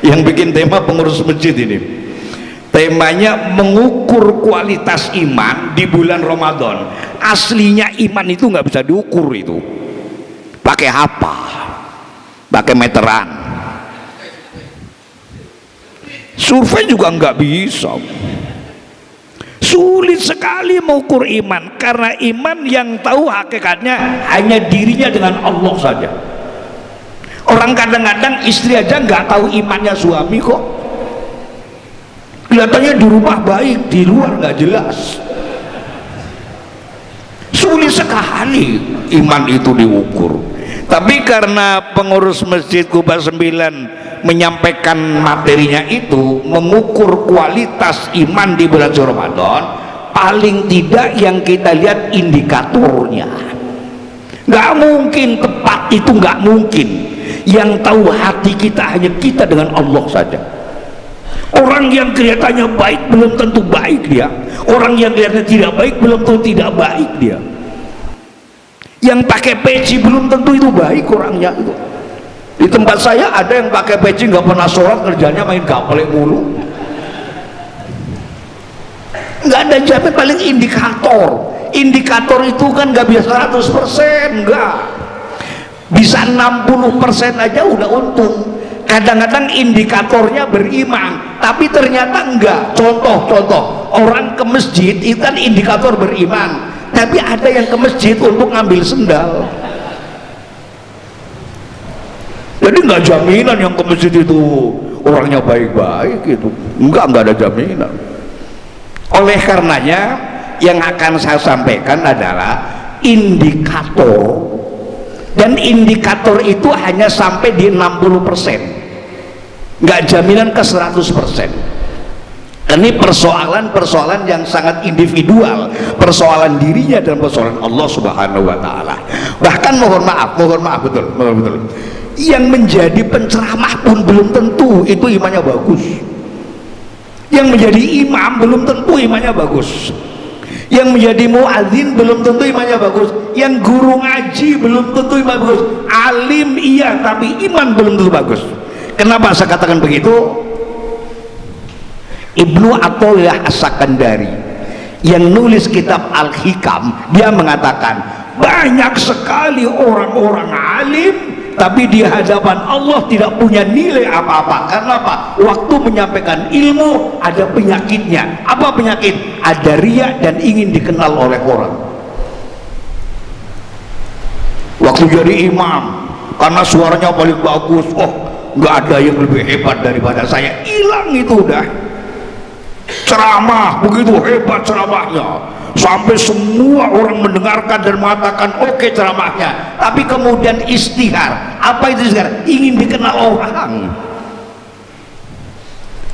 Yang bikin tema pengurus masjid ini. Temanya mengukur kualitas iman di bulan Ramadan. Aslinya iman itu nggak bisa diukur itu. Pakai apa? Pakai meteran. Survei juga nggak bisa. Sulit sekali mengukur iman, karena iman yang tahu hakikatnya hanya dirinya dengan Allah saja. Orang kadang-kadang istri aja nggak tahu imannya suami kok. Kelihatannya di rumah baik, di luar nggak jelas. Sulit sekali iman itu diukur. Tapi karena pengurus Masjid Kuba 9 menyampaikan materinya itu, mengukur kualitas iman di bulan Ramadan, paling tidak yang kita lihat indikatornya. Nggak mungkin tepat itu, nggak mungkin. Yang tahu hati kita hanya kita dengan Allah saja. Orang yang kelihatannya baik belum tentu baik dia. Orang yang kelihatannya tidak baik belum tentu tidak baik dia. Yang pakai peci belum tentu itu baik orangnya itu. Di tempat saya ada yang pakai peci nggak pernah sholat, kerjanya main gaplek mulu. Nggak ada jamin, paling indikator itu kan nggak bisa 100%, nggak bisa 60% aja udah untung. Kadang-kadang indikatornya beriman, tapi ternyata enggak. Contoh orang ke masjid itu kan indikator beriman, tapi ada yang ke masjid untuk ngambil sendal. Jadi nggak jaminan yang ke masjid itu orangnya baik-baik gitu, enggak ada jaminan. Oleh karenanya yang akan saya sampaikan adalah indikator, dan indikator itu hanya sampai di 60%, nggak jaminan ke 100%. Ini persoalan yang sangat individual, persoalan dirinya dan persoalan Allah Subhanahu wa taala. Bahkan mohon maaf betul. Yang menjadi penceramah pun belum tentu itu imannya bagus. Yang menjadi imam belum tentu imannya bagus. Yang menjadi muadzin belum tentu imannya bagus. Yang guru ngaji belum tentu imannya bagus. Alim iya, tapi iman belum tentu bagus. Kenapa saya katakan begitu? Ibnu Athaillah As-Sakandari yang nulis kitab Al-Hikam, dia mengatakan banyak sekali orang-orang alim tapi di hadapan Allah tidak punya nilai apa-apa. Karena apa? Waktu menyampaikan ilmu ada penyakitnya. Apa penyakit? Ada riya dan ingin dikenal oleh orang. Waktu jadi imam karena suaranya paling bagus, oh nggak ada yang lebih hebat daripada saya. Hilang itu udah. Ceramah begitu hebat ceramahnya sampai semua orang mendengarkan dan mengatakan oke ceramahnya, tapi kemudian istihar. Apa itu istihar? Ingin dikenal orang,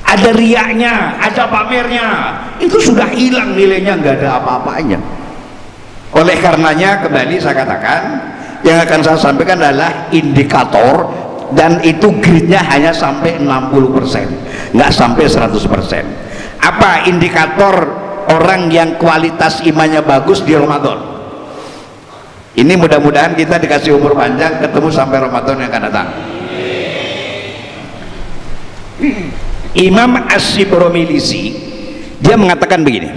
ada riaknya, ada pamernya, itu sudah hilang nilainya, nggak ada apa-apanya. Oleh karenanya kembali saya katakan, yang akan saya sampaikan adalah indikator, dan itu gridnya hanya sampai 60%, nggak sampai 100%. Apa indikator orang yang kualitas imannya bagus di Ramadan? Ini mudah-mudahan kita dikasih umur panjang ketemu sampai Ramadan yang akan datang. Imam As-Sibromilisi dia mengatakan begini,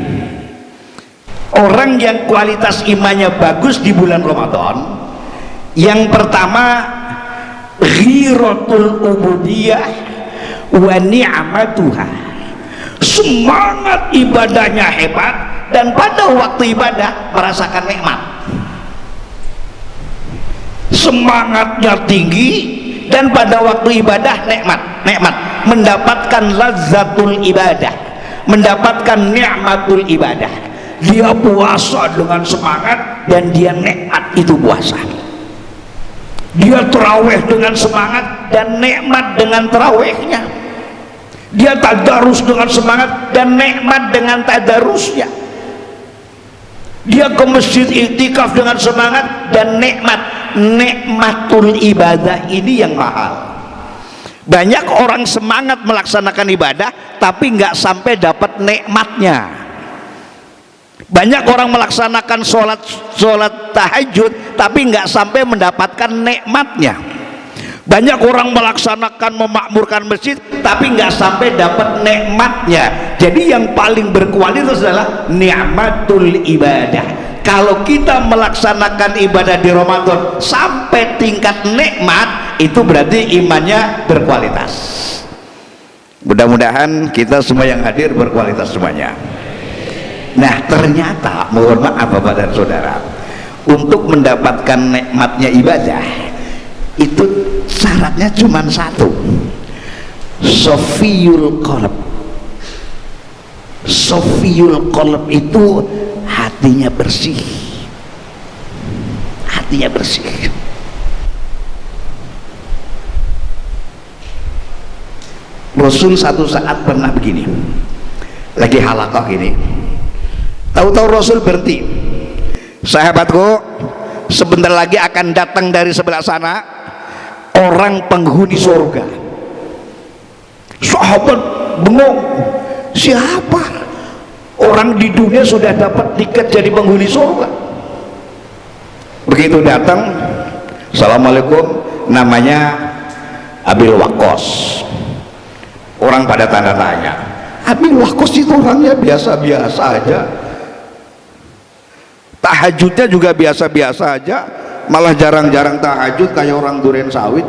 orang yang kualitas imannya bagus di bulan Ramadan, yang pertama ghiratul ubudiyah wa ni'matuha, semangat ibadahnya hebat dan pada waktu ibadah merasakan nikmat. Semangatnya tinggi dan pada waktu ibadah nikmat, mendapatkan lazzatul ibadah, mendapatkan nikmatul ibadah. Dia puasa dengan semangat dan dia nikmat itu puasa. Dia tarawih dengan semangat dan nikmat dengan tarawihnya. Dia tadarus dengan semangat dan nikmat dengan tadarusnya. Dia ke masjid iktikaf dengan semangat dan nikmatul ibadah ini yang mahal. Banyak orang semangat melaksanakan ibadah tapi nggak sampai dapat nikmatnya. Banyak orang melaksanakan sholat tahajud tapi nggak sampai mendapatkan nikmatnya. Banyak orang melaksanakan memakmurkan masjid tapi nggak sampai dapat nikmatnya. Jadi yang paling berkualitas adalah nikmatul ibadah. Kalau kita melaksanakan ibadah di Ramadan sampai tingkat nikmat, itu berarti imannya berkualitas. Mudah-mudahan kita semua yang hadir berkualitas semuanya. Nah ternyata, mohon maaf Bapak dan Saudara, untuk mendapatkan nikmatnya ibadah itu syaratnya cuma satu, sofiyul qalb. Sofiyul qalb itu hatinya bersih, hatinya bersih. Rasul satu saat pernah begini, lagi halaqah gini, tahu-tahu Rasul berhenti, sahabatku sebentar lagi akan datang dari sebelah sana orang penghuni surga. Sahabat bengong, siapa? Orang di dunia sudah dapat tiket jadi penghuni surga. Begitu datang, assalamualaikum, namanya Abil Waqqas. Orang pada tanda tanya, Abil Waqqas itu orangnya biasa-biasa aja, tahajudnya juga biasa-biasa aja, malah jarang-jarang tahajud kayak orang duren sawit.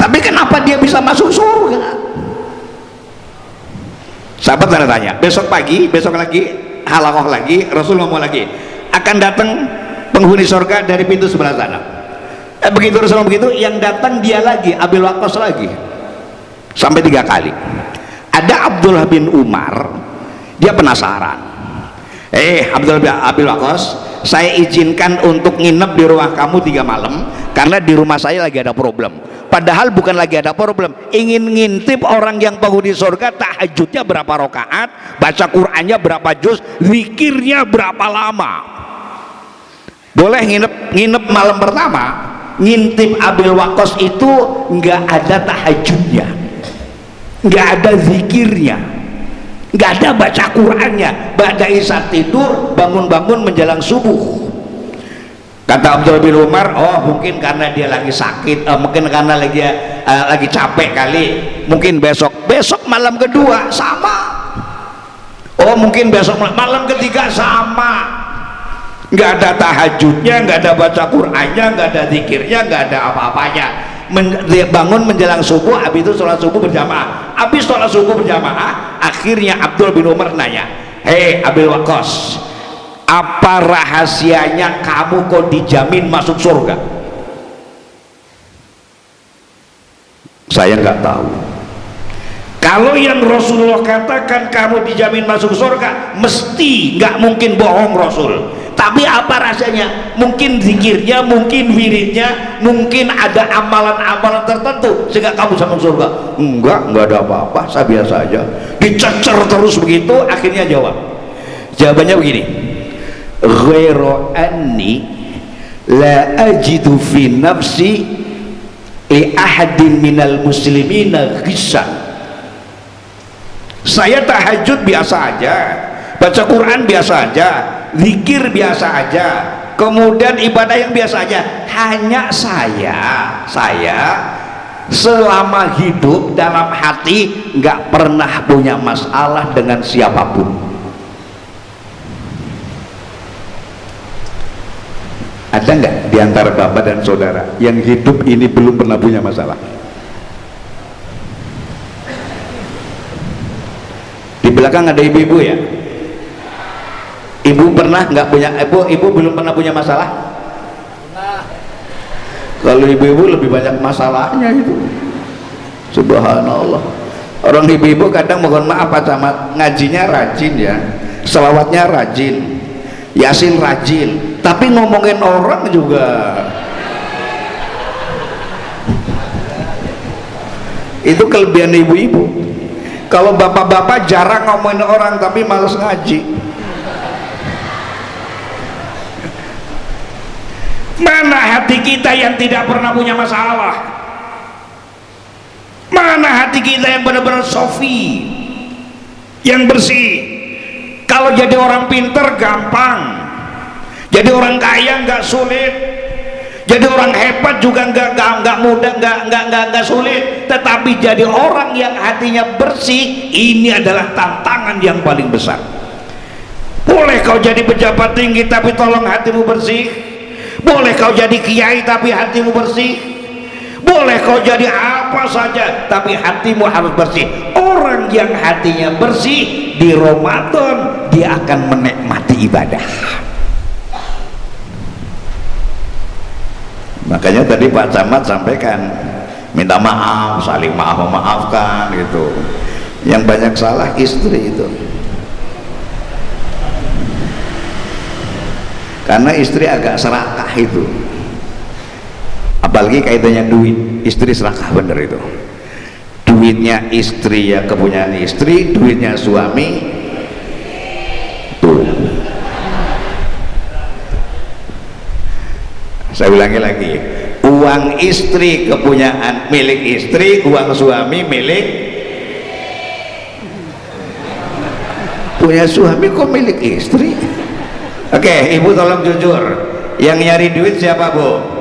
Tapi kenapa dia bisa masuk surga? Sahabat tanda tanya. Besok pagi, besok lagi halaqah lagi, Rasul ngomong lagi, akan datang penghuni surga dari pintu sebelah sana. Begitu Rasul begitu, yang datang dia lagi, Abil Waqqas lagi, sampai 3 kali. Ada Abdullah bin Umar, dia penasaran. Abil Waqqas, saya izinkan untuk nginep di rumah kamu 3 malam karena di rumah saya lagi ada problem. Padahal bukan lagi ada problem, ingin ngintip orang yang penghuni surga tahajudnya berapa rakaat, baca Qur'annya berapa juz, zikirnya berapa lama. Boleh nginep malam pertama. Ngintip Abil Waqqas itu nggak ada tahajudnya, nggak ada zikirnya, nggak ada baca Qur'annya, ba'da isya tidur, bangun-bangun menjelang subuh. Kata Abdul bin Umar, oh mungkin karena dia lagi sakit, mungkin karena lagi capek kali, mungkin besok malam kedua sama, oh mungkin besok malam ketiga sama, nggak ada tahajudnya, nggak ada baca Qur'annya, nggak ada zikirnya, nggak ada apa-apanya. Bangun menjelang subuh, habis itu sholat subuh berjamaah. Habis sholat subuh berjamaah, akhirnya Abdul bin Umar nanya, hei Abil Waqqas, Apa rahasianya kamu kok dijamin masuk surga? Saya nggak tahu. Kalau yang Rasulullah katakan kamu dijamin masuk surga, mesti nggak mungkin bohong Rasul. Tapi apa rasanya? Mungkin zikirnya, mungkin wiridnya, mungkin ada amalan-amalan tertentu sehingga kamu masuk surga. Enggak ada apa-apa, saya biasa aja. Dicecer terus begitu, akhirnya jawab. Jawabannya begini. Ghairu anni la ajidu fi nafsi li ahadin minal muslimina ghissan. Saya tahajud biasa aja, baca Quran biasa aja, zikir biasa aja, kemudian ibadah yang biasa aja. Hanya saya selama hidup dalam hati nggak pernah punya masalah dengan siapapun. Ada nggak di antara bapak dan saudara yang hidup ini belum pernah punya masalah? Di belakang ada ibu-ibu ya? Ibu pernah nggak punya, ibu belum pernah punya masalah? Kalau ibu-ibu lebih banyak masalahnya itu. Subhanallah. Orang ibu-ibu kadang mohon maaf Pak Camat, ngajinya rajin ya, selawatnya rajin, Yasin rajin, tapi ngomongin orang juga itu kelebihan ibu-ibu. Kalau bapak-bapak jarang ngomongin orang tapi malas ngaji. Mana hati kita yang tidak pernah punya masalah? Mana hati kita yang benar-benar sofi, yang bersih? Kalau jadi orang pinter gampang, jadi orang kaya nggak sulit, jadi orang hebat juga nggak mudah, nggak sulit. Tetapi jadi orang yang hatinya bersih, ini adalah tantangan yang paling besar. Boleh kau jadi pejabat tinggi tapi tolong hatimu bersih. Boleh kau jadi kiai tapi hatimu bersih. Boleh kau jadi apa saja tapi hatimu harus bersih. Orang yang hatinya bersih di Ramadan dia akan menikmati ibadah. Makanya tadi Pak Camat sampaikan minta maaf, saling maaf memaafkan gitu. Yang banyak salah istri itu, karena istri agak serakah itu, apalagi kaitannya duit. Istri serakah bener itu, duitnya istri ya kepunyaan istri, duitnya suami tuh. Saya ulangi lagi, uang istri kepunyaan milik istri, uang suami milik punya suami kok milik istri. Oke, ibu tolong jujur, yang nyari duit siapa bu?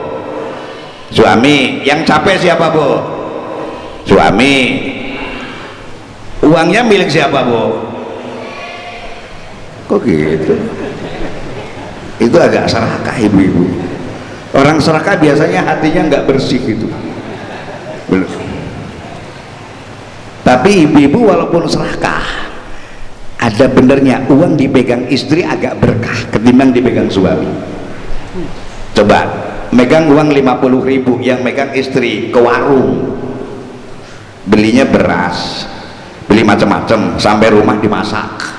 Suami. Yang capek siapa bu? Suami. Uangnya milik siapa bu? Kok gitu? Itu agak serakah ibu-ibu. Orang serakah biasanya hatinya nggak bersih gitu. Bener. Tapi ibu-ibu walaupun serakah, ada benernya uang dipegang istri agak berkah ketimbang dipegang suami. Coba megang uang 50.000, yang megang istri ke warung belinya beras, beli macam-macam, sampai rumah dimasak,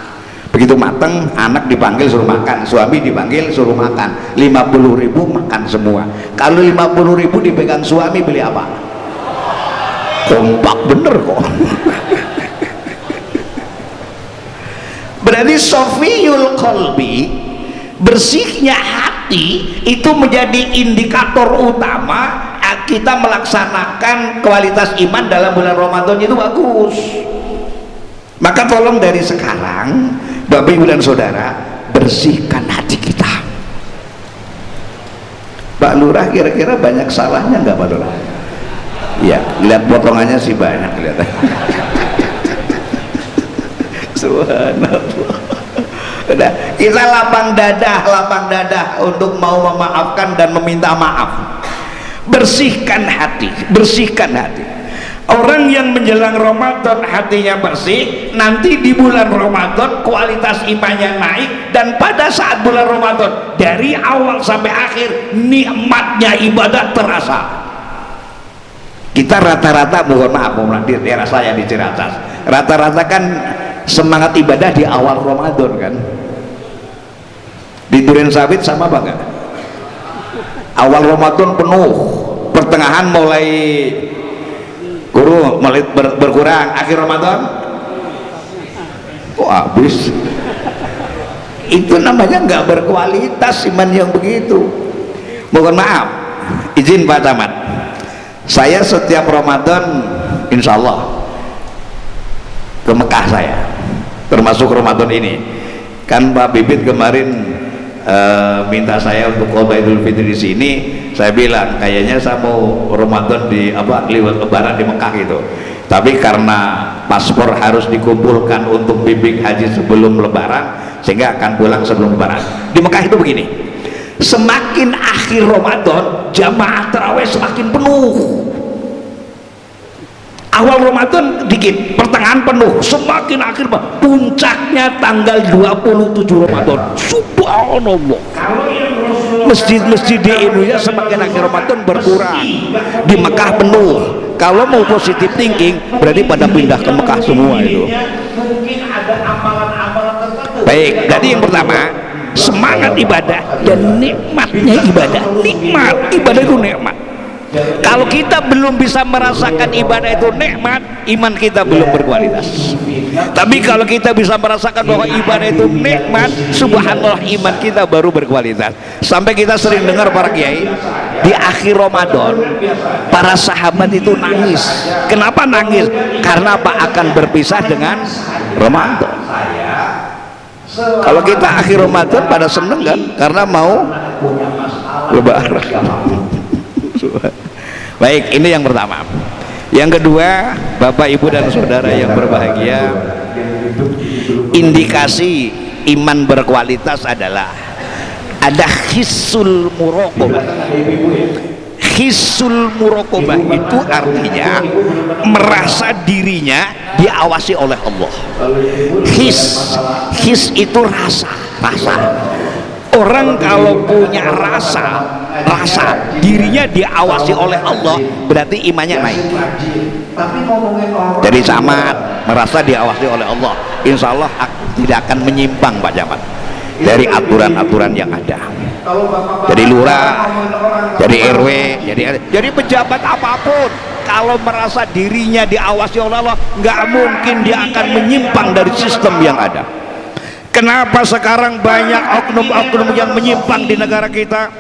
begitu mateng anak dipanggil suruh makan, suami dipanggil suruh makan, 50.000 makan semua. Kalau 50.000 dipegang suami beli apa? Kompak bener kok. Berarti sofiyul qalbi, bersihnya hati itu menjadi indikator utama kita melaksanakan kualitas iman dalam bulan Ramadan itu bagus. Maka tolong dari sekarang Bapak Ibu dan Saudara, bersihkan hati kita. Pak Lurah kira-kira banyak salahnya nggak Pak Lurah? Ya, lihat potongannya sih banyak kelihatan. Subhanallah. Udah, kita lapang dada untuk mau memaafkan dan meminta maaf. Bersihkan hati, bersihkan hati. Orang yang menjelang Ramadan hatinya bersih, nanti di bulan Ramadan kualitas imannya naik, dan pada saat bulan Ramadan dari awal sampai akhir nikmatnya ibadah terasa. Kita rata-rata, mohon maaf di daerah saya di Ciracas, rata-rata kan semangat ibadah di awal Ramadan kan. Di Durensawit sama apa enggak? Awal Ramadan penuh, pertengahan mulai berkurang, akhir Ramadan habis. Itu namanya nggak berkualitas iman yang begitu. Mohon maaf, izin Pak Camat, saya setiap Ramadan insya Allah ke Mekah, saya termasuk Ramadan ini kan. Pak Bibit kemarin minta saya untuk qada Idul Fitri di sini. Saya bilang kayaknya saya mau Ramadan di lewat Lebaran di Mekah gitu, tapi karena paspor harus dikumpulkan untuk bimbing haji sebelum Lebaran, sehingga akan pulang sebelum Lebaran. Di Mekah itu begini, semakin akhir Ramadan jamaah tarawih semakin penuh. Awal Ramadan dikit, pertengahan penuh, semakin akhir puncaknya tanggal 27 Ramadan. Subhanallah. Masjid-masjid di Indonesia semakin akhir Ramadan berkurang, di Mekah penuh. Kalau mau positif thinking berarti pada pindah ke Mekah semua itu. Baik, jadi yang pertama semangat ibadah dan nikmatnya ibadah. Nikmat ibadah itu nikmat. Kalau kita belum bisa merasakan ibadah itu nikmat, iman kita belum berkualitas. Tapi kalau kita bisa merasakan bahwa ibadah itu nikmat, subhanallah, iman kita baru berkualitas. Sampai kita sering dengar para kiai di akhir Ramadan para sahabat itu nangis. Kenapa nangis? Karena apa? Akan berpisah dengan Ramadan. Kalau kita akhir Ramadan pada seneng kan, karena mau lebaran. Baik, ini yang pertama. Yang kedua, Bapak Ibu dan Saudara yang berbahagia, indikasi iman berkualitas adalah ada hissul muraqabah. Hissul muraqabah itu artinya merasa dirinya diawasi oleh Allah. His itu rasa. Orang kalau punya rasa dirinya diawasi oleh Allah, berarti imannya naik. Jadi camat merasa diawasi oleh Allah, insya Allah tidak akan menyimpang Pak Camat dari aturan-aturan yang ada. Jadi lurah, jadi RW, jadi pejabat apapun, kalau merasa dirinya diawasi oleh Allah, nggak mungkin dia akan menyimpang dari sistem yang ada. Kenapa sekarang banyak oknum-oknum yang menyimpang di negara kita?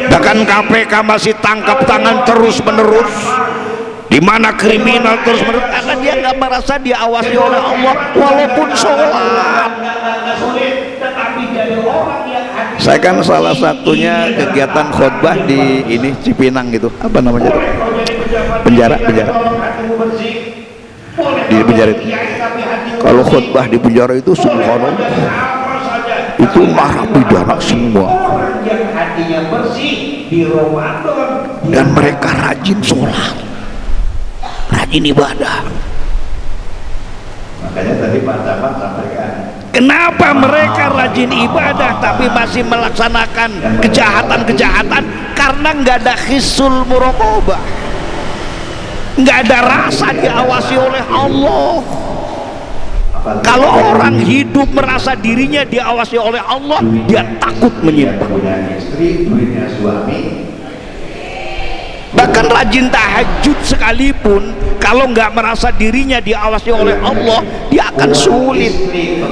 Bahkan KPK masih tangkap tangan terus menerus, di mana kriminal terus menerus, karena dia nggak merasa diawasi oleh Allah walaupun sholat. Saya kan salah satunya kegiatan khutbah di ini Cipinang gitu, apa namanya itu? Penjara di penjara itu. Kalau khutbah di penjara itu subhanallah, itu narapidana semua, dan mereka rajin sholat, rajin ibadah. Makanya tadi Pak Camat sampaikan, kenapa mereka rajin ibadah tapi masih melaksanakan kejahatan-kejahatan? Karena nggak ada hissul muraqabah, nggak ada rasa diawasi oleh Allah. Kalau orang hidup merasa dirinya diawasi oleh Allah, dia takut menyimpang. Bahkan rajin tahajud sekalipun, kalau nggak merasa dirinya diawasi oleh Allah, dia akan sulit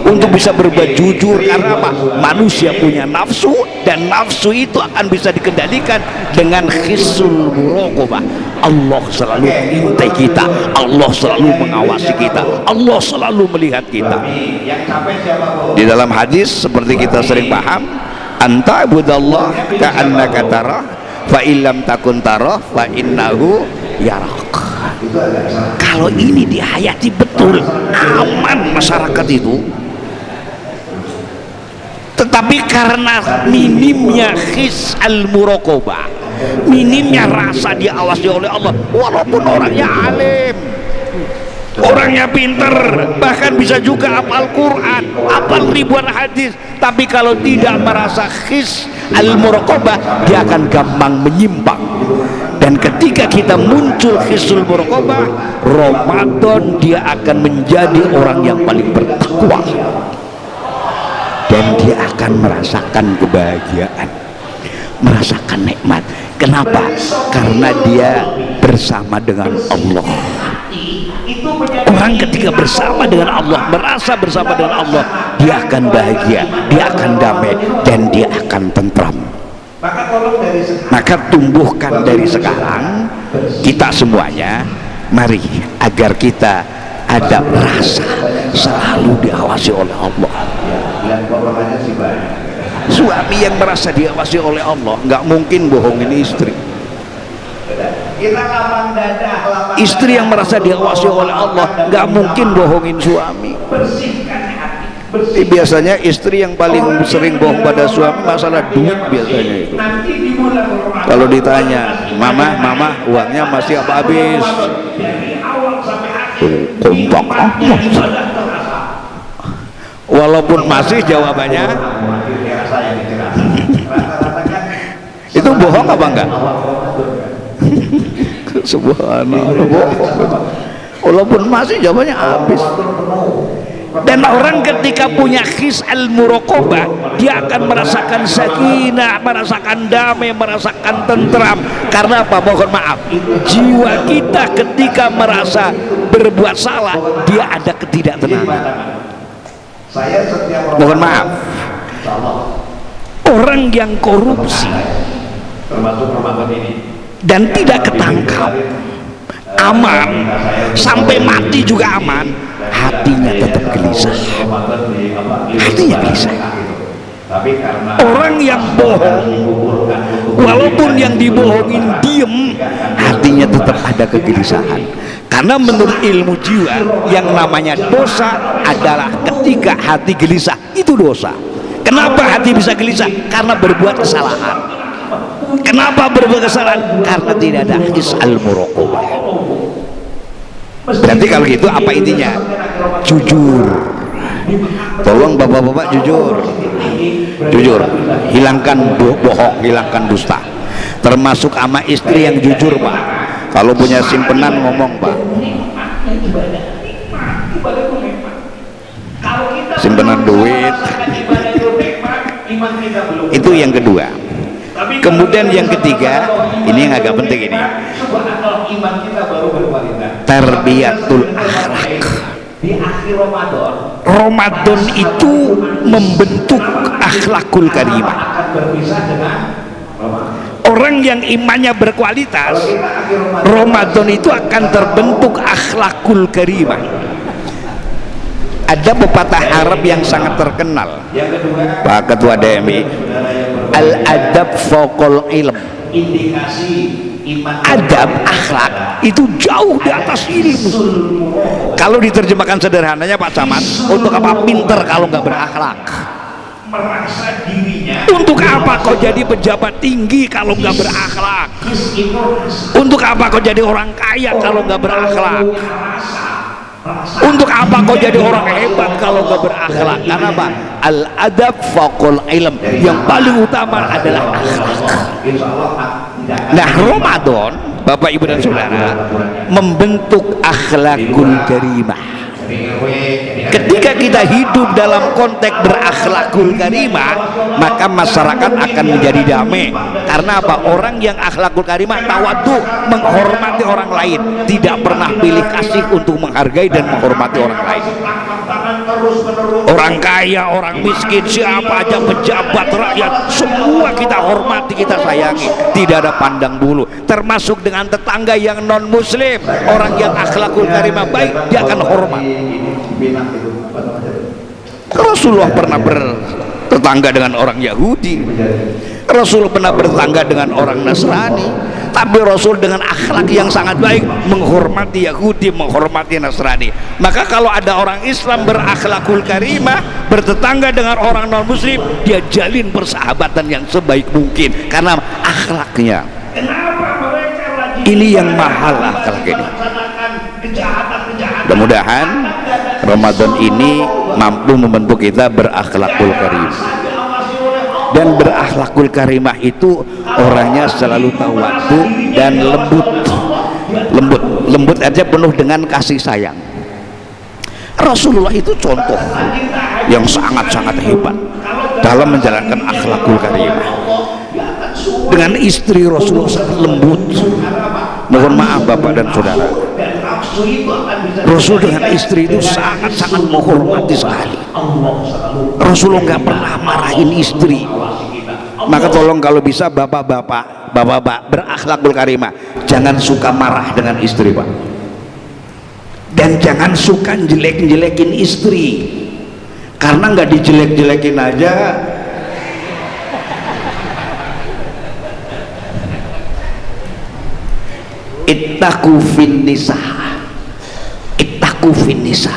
untuk bisa berbuat jujur. Karena apa? Manusia punya nafsu, dan nafsu itu akan bisa dikendalikan dengan hissul muraqabah. Allah selalu mengintai kita, Allah selalu mengawasi kita, Allah selalu melihat kita. Di dalam hadis seperti kita sering paham, anta ibudallah ka'annaka tarah, fa illam takun tarah fa innahu yarak. Kalau ini dihayati betul, aman masyarakat itu. Tetapi karena minimnya his al muraqabah, minimnya rasa diawasi oleh Allah, walaupun orangnya alim, orangnya pinter, bahkan bisa juga hafal Quran, hafal ribuan hadis, tapi kalau tidak merasa khis al-muraqabah, dia akan gampang menyimpang. Dan ketika kita muncul khisul muraqabah, Ramadan dia akan menjadi orang yang paling bertakwa, dan dia akan merasakan kebahagiaan, merasakan nikmat. Kenapa? Karena dia bersama dengan Allah. Orang ketika bersama dengan Allah, merasa bersama dengan Allah, dia akan bahagia, dia akan damai, dan dia akan tentram. Maka tumbuhkan dari sekarang kita semuanya, mari agar kita ada rasa selalu diawasi oleh Allah. Suami yang merasa diawasi oleh Allah nggak mungkin bohongin istri. Istri yang merasa diawasi oleh Allah nggak mungkin bohongin suami. Biasanya istri yang paling sering bohong pada suami masalah duit biasanya itu. Kalau ditanya, mama uangnya masih apa habis? Kompak. Walaupun masih jawabannya itu bohong apa enggak? Subhanallah, bohong. Walaupun masih jawabannya habis. Dan orang ketika punya khis al-muraqabah, dia akan merasakan sakinah, merasakan damai, merasakan tentram. Karena apa? Mohon maaf, jiwa kita ketika merasa berbuat salah, dia ada ketidaktenangan. Mohon maaf, orang yang korupsi dan tidak ketangkap, aman, sampai mati juga aman, hatinya tetap gelisah. Hatinya gelisah. Orang yang bohong, walaupun yang dibohongin diem, hatinya tetap ada kegelisahan. Karena menurut ilmu jiwa, yang namanya dosa adalah ketika hati gelisah, itu dosa. Kenapa hati bisa gelisah? Karena berbuat kesalahan. Kenapa berbuat kesalahan? Karena tidak ada his al-muraqabah. Berarti kalau gitu apa intinya? Jujur. Tolong bapak-bapak jujur. Jujur, hilangkan bohong, hilangkan dusta. Termasuk sama istri yang jujur, Pak. Kalau punya simpenan ngomong, Pak. Simpenan duit. Itu yang kedua. Kemudian yang ketiga, ini yang agak penting ini, tarbiyatul akhlak. Ramadan itu membentuk akhlakul karimah. Orang yang imannya berkualitas, Ramadan itu akan terbentuk akhlakul karimah. Ada pepatah Arab yang sangat terkenal, Pak Ketua DMI, al-adab faqal ilm. Adab, akhlak itu jauh di atas ilmu. Kalau diterjemahkan sederhananya Pak Camat, untuk apa pinter kalau nggak berakhlak? Untuk apa kau jadi pejabat tinggi kalau nggak berakhlak? Untuk apa kau jadi orang kaya kalau nggak berakhlak? Untuk apa kau jadi orang hebat kalau nggak berakhlak? Karena apa? Al-adab faqal ilm, yang paling utama adalah akhlak. Nah, Ramadan, Bapak Ibu dan Saudara, membentuk akhlakul karimah. Ketika kita hidup dalam konteks berakhlakul karimah, maka masyarakat akan menjadi damai. Karena apa? Orang yang akhlakul karimah tawadhu, menghormati orang lain, tidak pernah pilih kasih untuk menghargai dan menghormati orang lain. Orang kaya, orang miskin, siapa aja, pejabat, rakyat, semua kita hormati, kita sayangi, tidak ada pandang bulu. Termasuk dengan tetangga yang non muslim, orang yang akhlakul karimah baik, dia akan hormat. Rasulullah pernah bertetangga dengan orang Yahudi, Rasul pernah bertetangga dengan orang Nasrani, tapi Rasul dengan akhlak yang sangat baik menghormati Yahudi, menghormati Nasrani. Maka kalau ada orang Islam berakhlakul karimah, bertetangga dengan orang non muslim, dia jalin persahabatan yang sebaik mungkin karena akhlaknya Ini yang mahal akhlak ini. Mudah-mudahan Ramadan ini mampu membentuk kita berakhlakul karimah. Dan berakhlakul karimah itu orangnya selalu tawadu dan lembut aja, penuh dengan kasih sayang. Rasulullah itu contoh yang sangat-sangat hebat dalam menjalankan akhlakul karimah. Dengan istri Rasulullah sangat lembut. Mohon maaf Bapak dan Saudara, Rasul dengan istri itu sangat-sangat menghormati sekali. Rasulullah nggak pernah marahin istri. Maka tolong kalau bisa bapak-bapak berakhlakul karimah, jangan suka marah dengan istri Pak, dan jangan suka jelek-jelekin istri. Karena nggak dijelek-jelekin aja ittaqu fin nisa,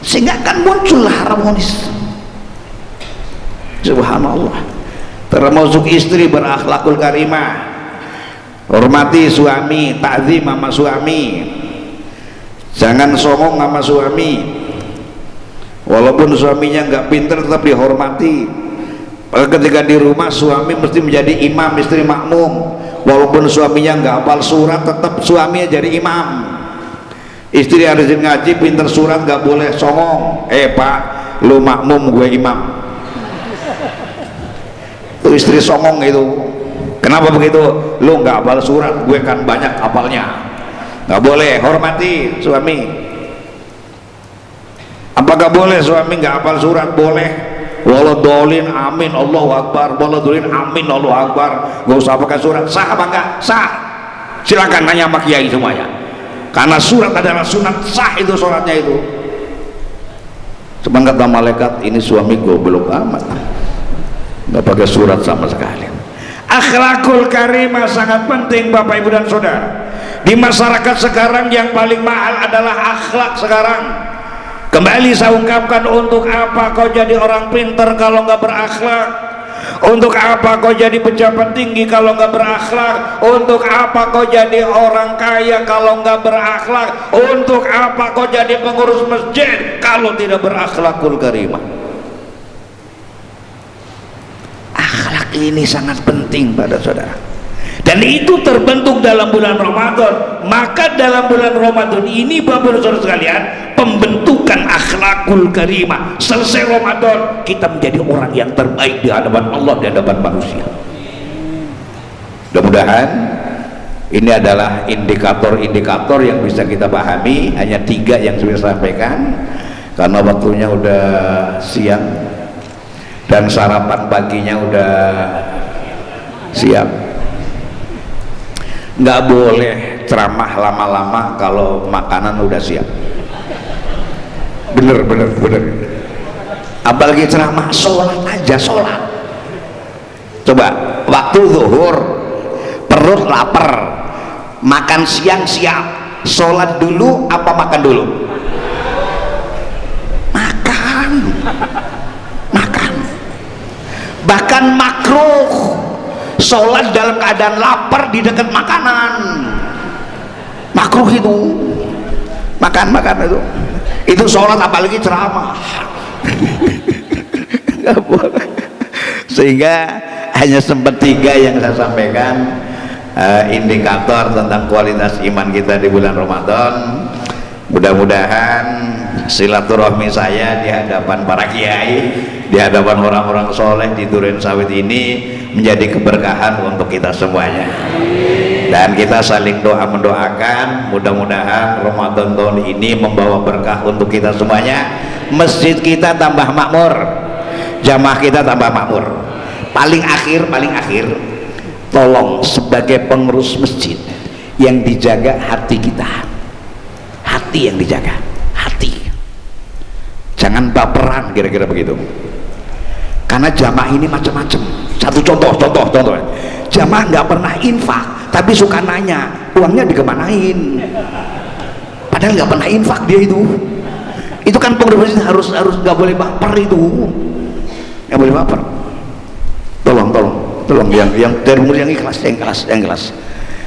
sehingga akan muncul harmonis. Subhanallah. Termasuk istri berakhlakul karimah, hormati suami, ta'zim sama suami, jangan songong sama suami. Walaupun suaminya nggak pinter tetap dihormati. Ketika di rumah suami mesti menjadi imam, istri makmum. Walaupun suaminya nggak hafal surat, tetap suaminya jadi imam. Istri harus ngaji, pinter surat, nggak boleh songong. Pak, lu makmum, gue imam. Itu istri songong itu. Kenapa begitu? Lu nggak hafal surat, gue kan banyak hafalnya. Nggak boleh. Hormati suami. Apakah boleh suami nggak hafal surat? Boleh. Waladolin amin Allahu Akbar, waladolin amin Allahu Akbar. Gak usah pakai surat. Sah apa enggak? Sah. Silakan nanya sama kiai semuanya, karena surat adalah sunat. Sah itu sholatnya itu. Cuma kata malaikat, ini suami goblok amat, nggak pakai surat sama sekali. Akhlakul karimah sangat penting Bapak Ibu dan Saudara. Di masyarakat sekarang yang paling mahal adalah akhlak sekarang. Kembali saya ungkapkan, untuk apa kau jadi orang pinter kalau nggak berakhlak? Untuk apa kau jadi pejabat tinggi kalau nggak berakhlak? Untuk apa kau jadi orang kaya kalau nggak berakhlak? Untuk apa kau jadi pengurus masjid kalau tidak berakhlakul karimah? Akhlak ini sangat penting pada saudara, dan itu terbentuk dalam bulan Ramadan. Maka dalam bulan Ramadan ini Bapak dan Saudara sekalian, pembentukan akhlakul karimah. Selesai Ramadan kita menjadi orang yang terbaik di hadapan Allah, di hadapan manusia. Mudah-mudahan ini adalah indikator-indikator yang bisa kita pahami. Hanya 3 yang saya sampaikan karena waktunya udah siang dan sarapan paginya udah siap. Nggak boleh ceramah lama-lama kalau makanan udah siap. Bener. Apalagi ceramah, sholat aja, sholat. Coba waktu zuhur perut lapar, makan siang siap, sholat dulu apa makan dulu? Makan. Bahkan makruh sholat dalam keadaan lapar di dekat makanan. Makruh itu. Makan itu sholat, apalagi ceramah. Nggak boleh. Sehingga hanya sempat 3 yang saya sampaikan, indikator tentang kualitas iman kita di bulan Ramadan. Mudah-mudahan silaturahmi saya di hadapan para kiai, di hadapan orang-orang soleh di Duren Sawit ini menjadi keberkahan untuk kita semuanya. Dan kita saling doa mendoakan, mudah-mudahan Ramadan tahun ini membawa berkah untuk kita semuanya. Masjid kita tambah makmur, jamaah kita tambah makmur. Paling akhir, tolong sebagai pengurus masjid yang dijaga hati kita, hati yang dijaga, hati. Jangan baperan, kira-kira begitu. Karena jamaah ini macam-macam. Satu contoh. Jamaah nggak pernah infak, tapi suka nanya uangnya dikemanain. Padahal nggak pernah infak dia itu. Itu kan pengurus harus nggak boleh baper itu, nggak boleh baper. Tolong yang dari murid yang ikhlas.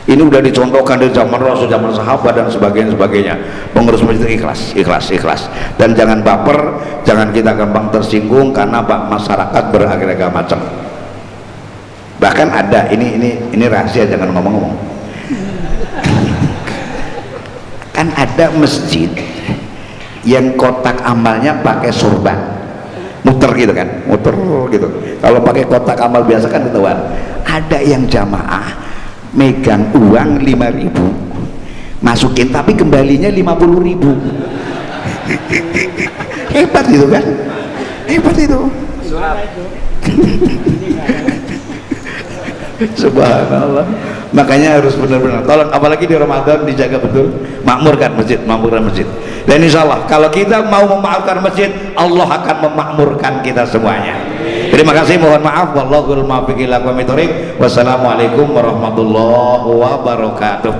Ini udah dicontohkan dari zaman Rasul, zaman sahabat dan sebagainya. Pengurus masjid ikhlas. Dan jangan baper, jangan kita gampang tersinggung karena masyarakat beraneka macam. Bahkan ada ini rahasia, jangan ngomong-ngomong. Kan ada masjid yang kotak amalnya pakai sorban, muter gitu kan, muter gitu. Kalau pakai kotak amal biasa kan ketahuan. Ada yang jamaah megang uang 5.000 masukin tapi kembalinya 50.000. Hebat itu kan, hebat itu. Subhanallah. Makanya harus benar-benar tolong, apalagi di Ramadan dijaga betul, makmurkan masjid. Dan insya Allah kalau kita mau memaafkan masjid, Allah akan memakmurkan kita semuanya. Terima kasih, mohon maaf. Wallahul muwaffiq ila aqwamit thoriq. Wassalamualaikum warahmatullahi wabarakatuh.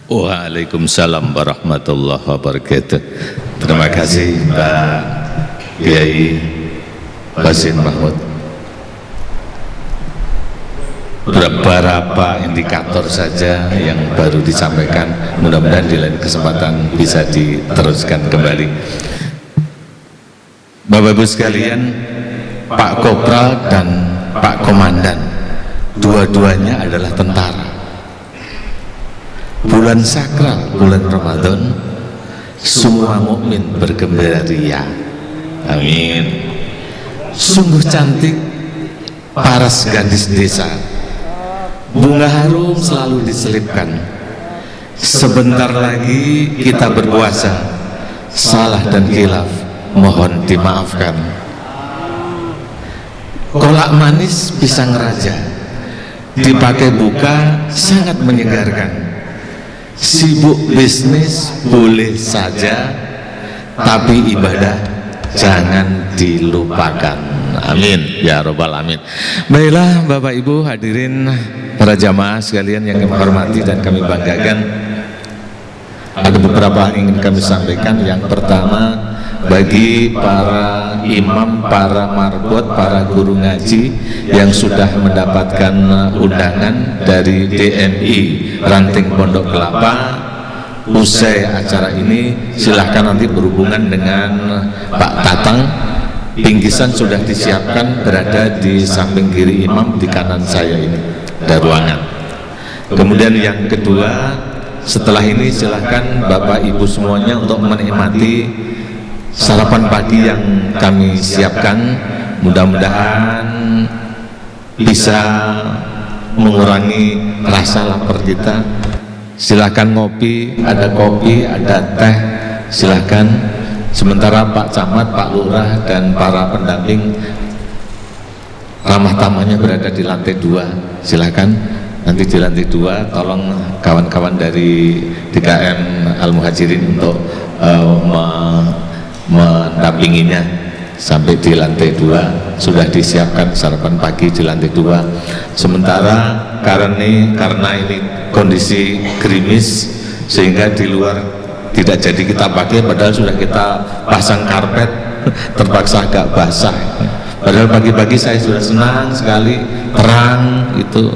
Waalaikumsalam warahmatullahi wabarakatuh. Terima kasih Pak Kiai Basin Mahmud. Beberapa indikator saja yang baru disampaikan, mudah-mudahan di lain kesempatan bisa diteruskan kembali. Bapak Ibu sekalian, Pak Kopral dan Pak Komandan dua-duanya adalah tentara. Bulan sakral, bulan Ramadan, semua mukmin bergembira ria. Amin. Sungguh cantik paras gadis desa, bunga harum selalu diselipkan. Sebentar lagi kita berpuasa, salah dan khilaf mohon dimaafkan. Kolak manis pisang raja dipakai buka sangat menyegarkan. Sibuk bisnis boleh saja, tapi ibadah jangan dilupakan. Amin ya robbal alamin. Baiklah Bapak Ibu hadirin para jamaah sekalian yang kami hormati dan kami banggakan, ada beberapa hal yang ingin kami sampaikan. Yang pertama, bagi para imam, para marbot, para guru ngaji yang sudah mendapatkan undangan dari DMI Ranting Pondok Kelapa, usai acara ini silahkan nanti berhubungan dengan Pak Tatang. Bingkisan sudah disiapkan berada di samping kiri imam, di kanan saya ini ada ruangan. Kemudian yang kedua, setelah ini silahkan Bapak Ibu semuanya untuk menikmati sarapan pagi yang kami siapkan. Mudah-mudahan bisa mengurangi rasa lapar kita. Silahkan ngopi, ada kopi, ada teh, silahkan. Sementara Pak Camat, Pak Lurah dan para pendamping ramah tamahnya berada di lantai 2. Silahkan nanti di lantai 2 tolong kawan-kawan dari DKM Al-Muhajirin untuk mendampinginya sampai di lantai 2. Sudah disiapkan sarapan pagi di lantai 2. Sementara karena ini kondisi gerimis sehingga di luar tidak jadi kita pakai, padahal sudah kita pasang karpet, terpaksa agak basah. Padahal pagi-pagi saya sudah senang sekali, terang itu,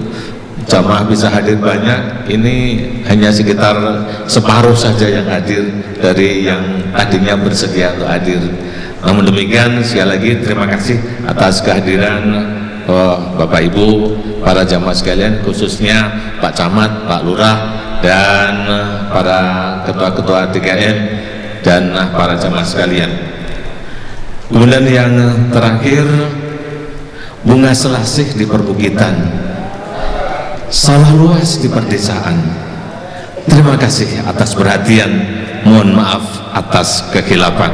jamaah bisa hadir banyak. Ini hanya sekitar separuh saja yang hadir dari yang tadinya bersedia untuk hadir. Namun demikian, sekali lagi terima kasih atas kehadiran Bapak Ibu, para jamaah sekalian, khususnya Pak Camat, Pak Lurah, dan para ketua-ketua DKM dan para jamaah sekalian. Kemudian yang terakhir, bunga selasih di perbukitan, sawah luas di perdesaan. Terima kasih atas perhatian, mohon maaf atas kekhilafan.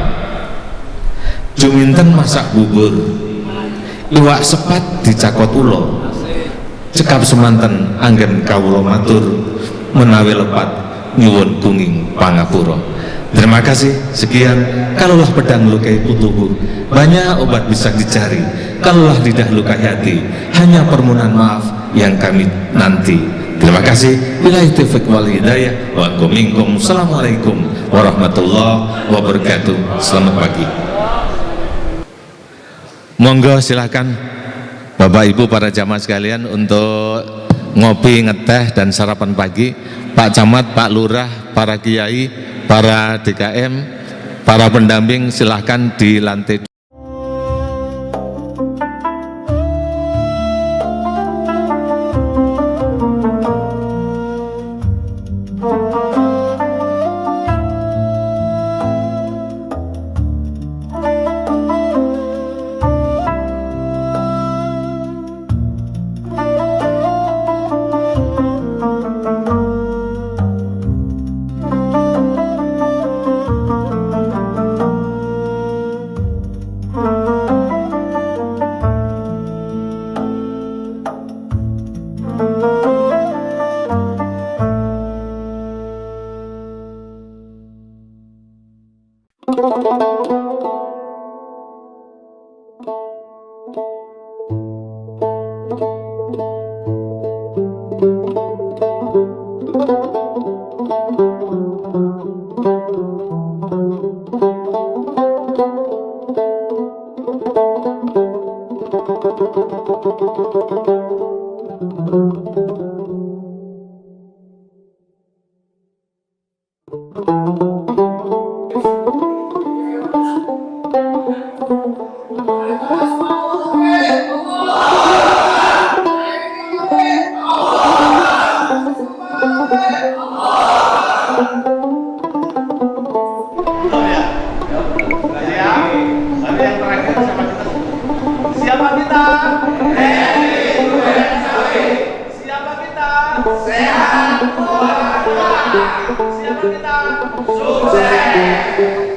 Juminten masak bubur, iwak sepat dicakot ulo, cekap semanten anggen kawula matur, menawi lepat nyuwun kunging pangapura. Terima kasih. Sekian. Kalaulah pedang lukai tubuh, banyak obat bisa dicari. Kalaulah lidah lukai hati, hanya permohonan maaf yang kami nanti. Terima kasih. Billahi taufiq wal hidayah wa minkum. Assalamualaikum warahmatullahi wabarakatuh. Selamat pagi. Monggo silakan Bapak Ibu para jamaah sekalian untuk ngopi, ngeteh dan sarapan pagi. Pak Camat, Pak Lurah, para kiai, para DKM, para pendamping silahkan di lantai. Siapa kita? Sukses.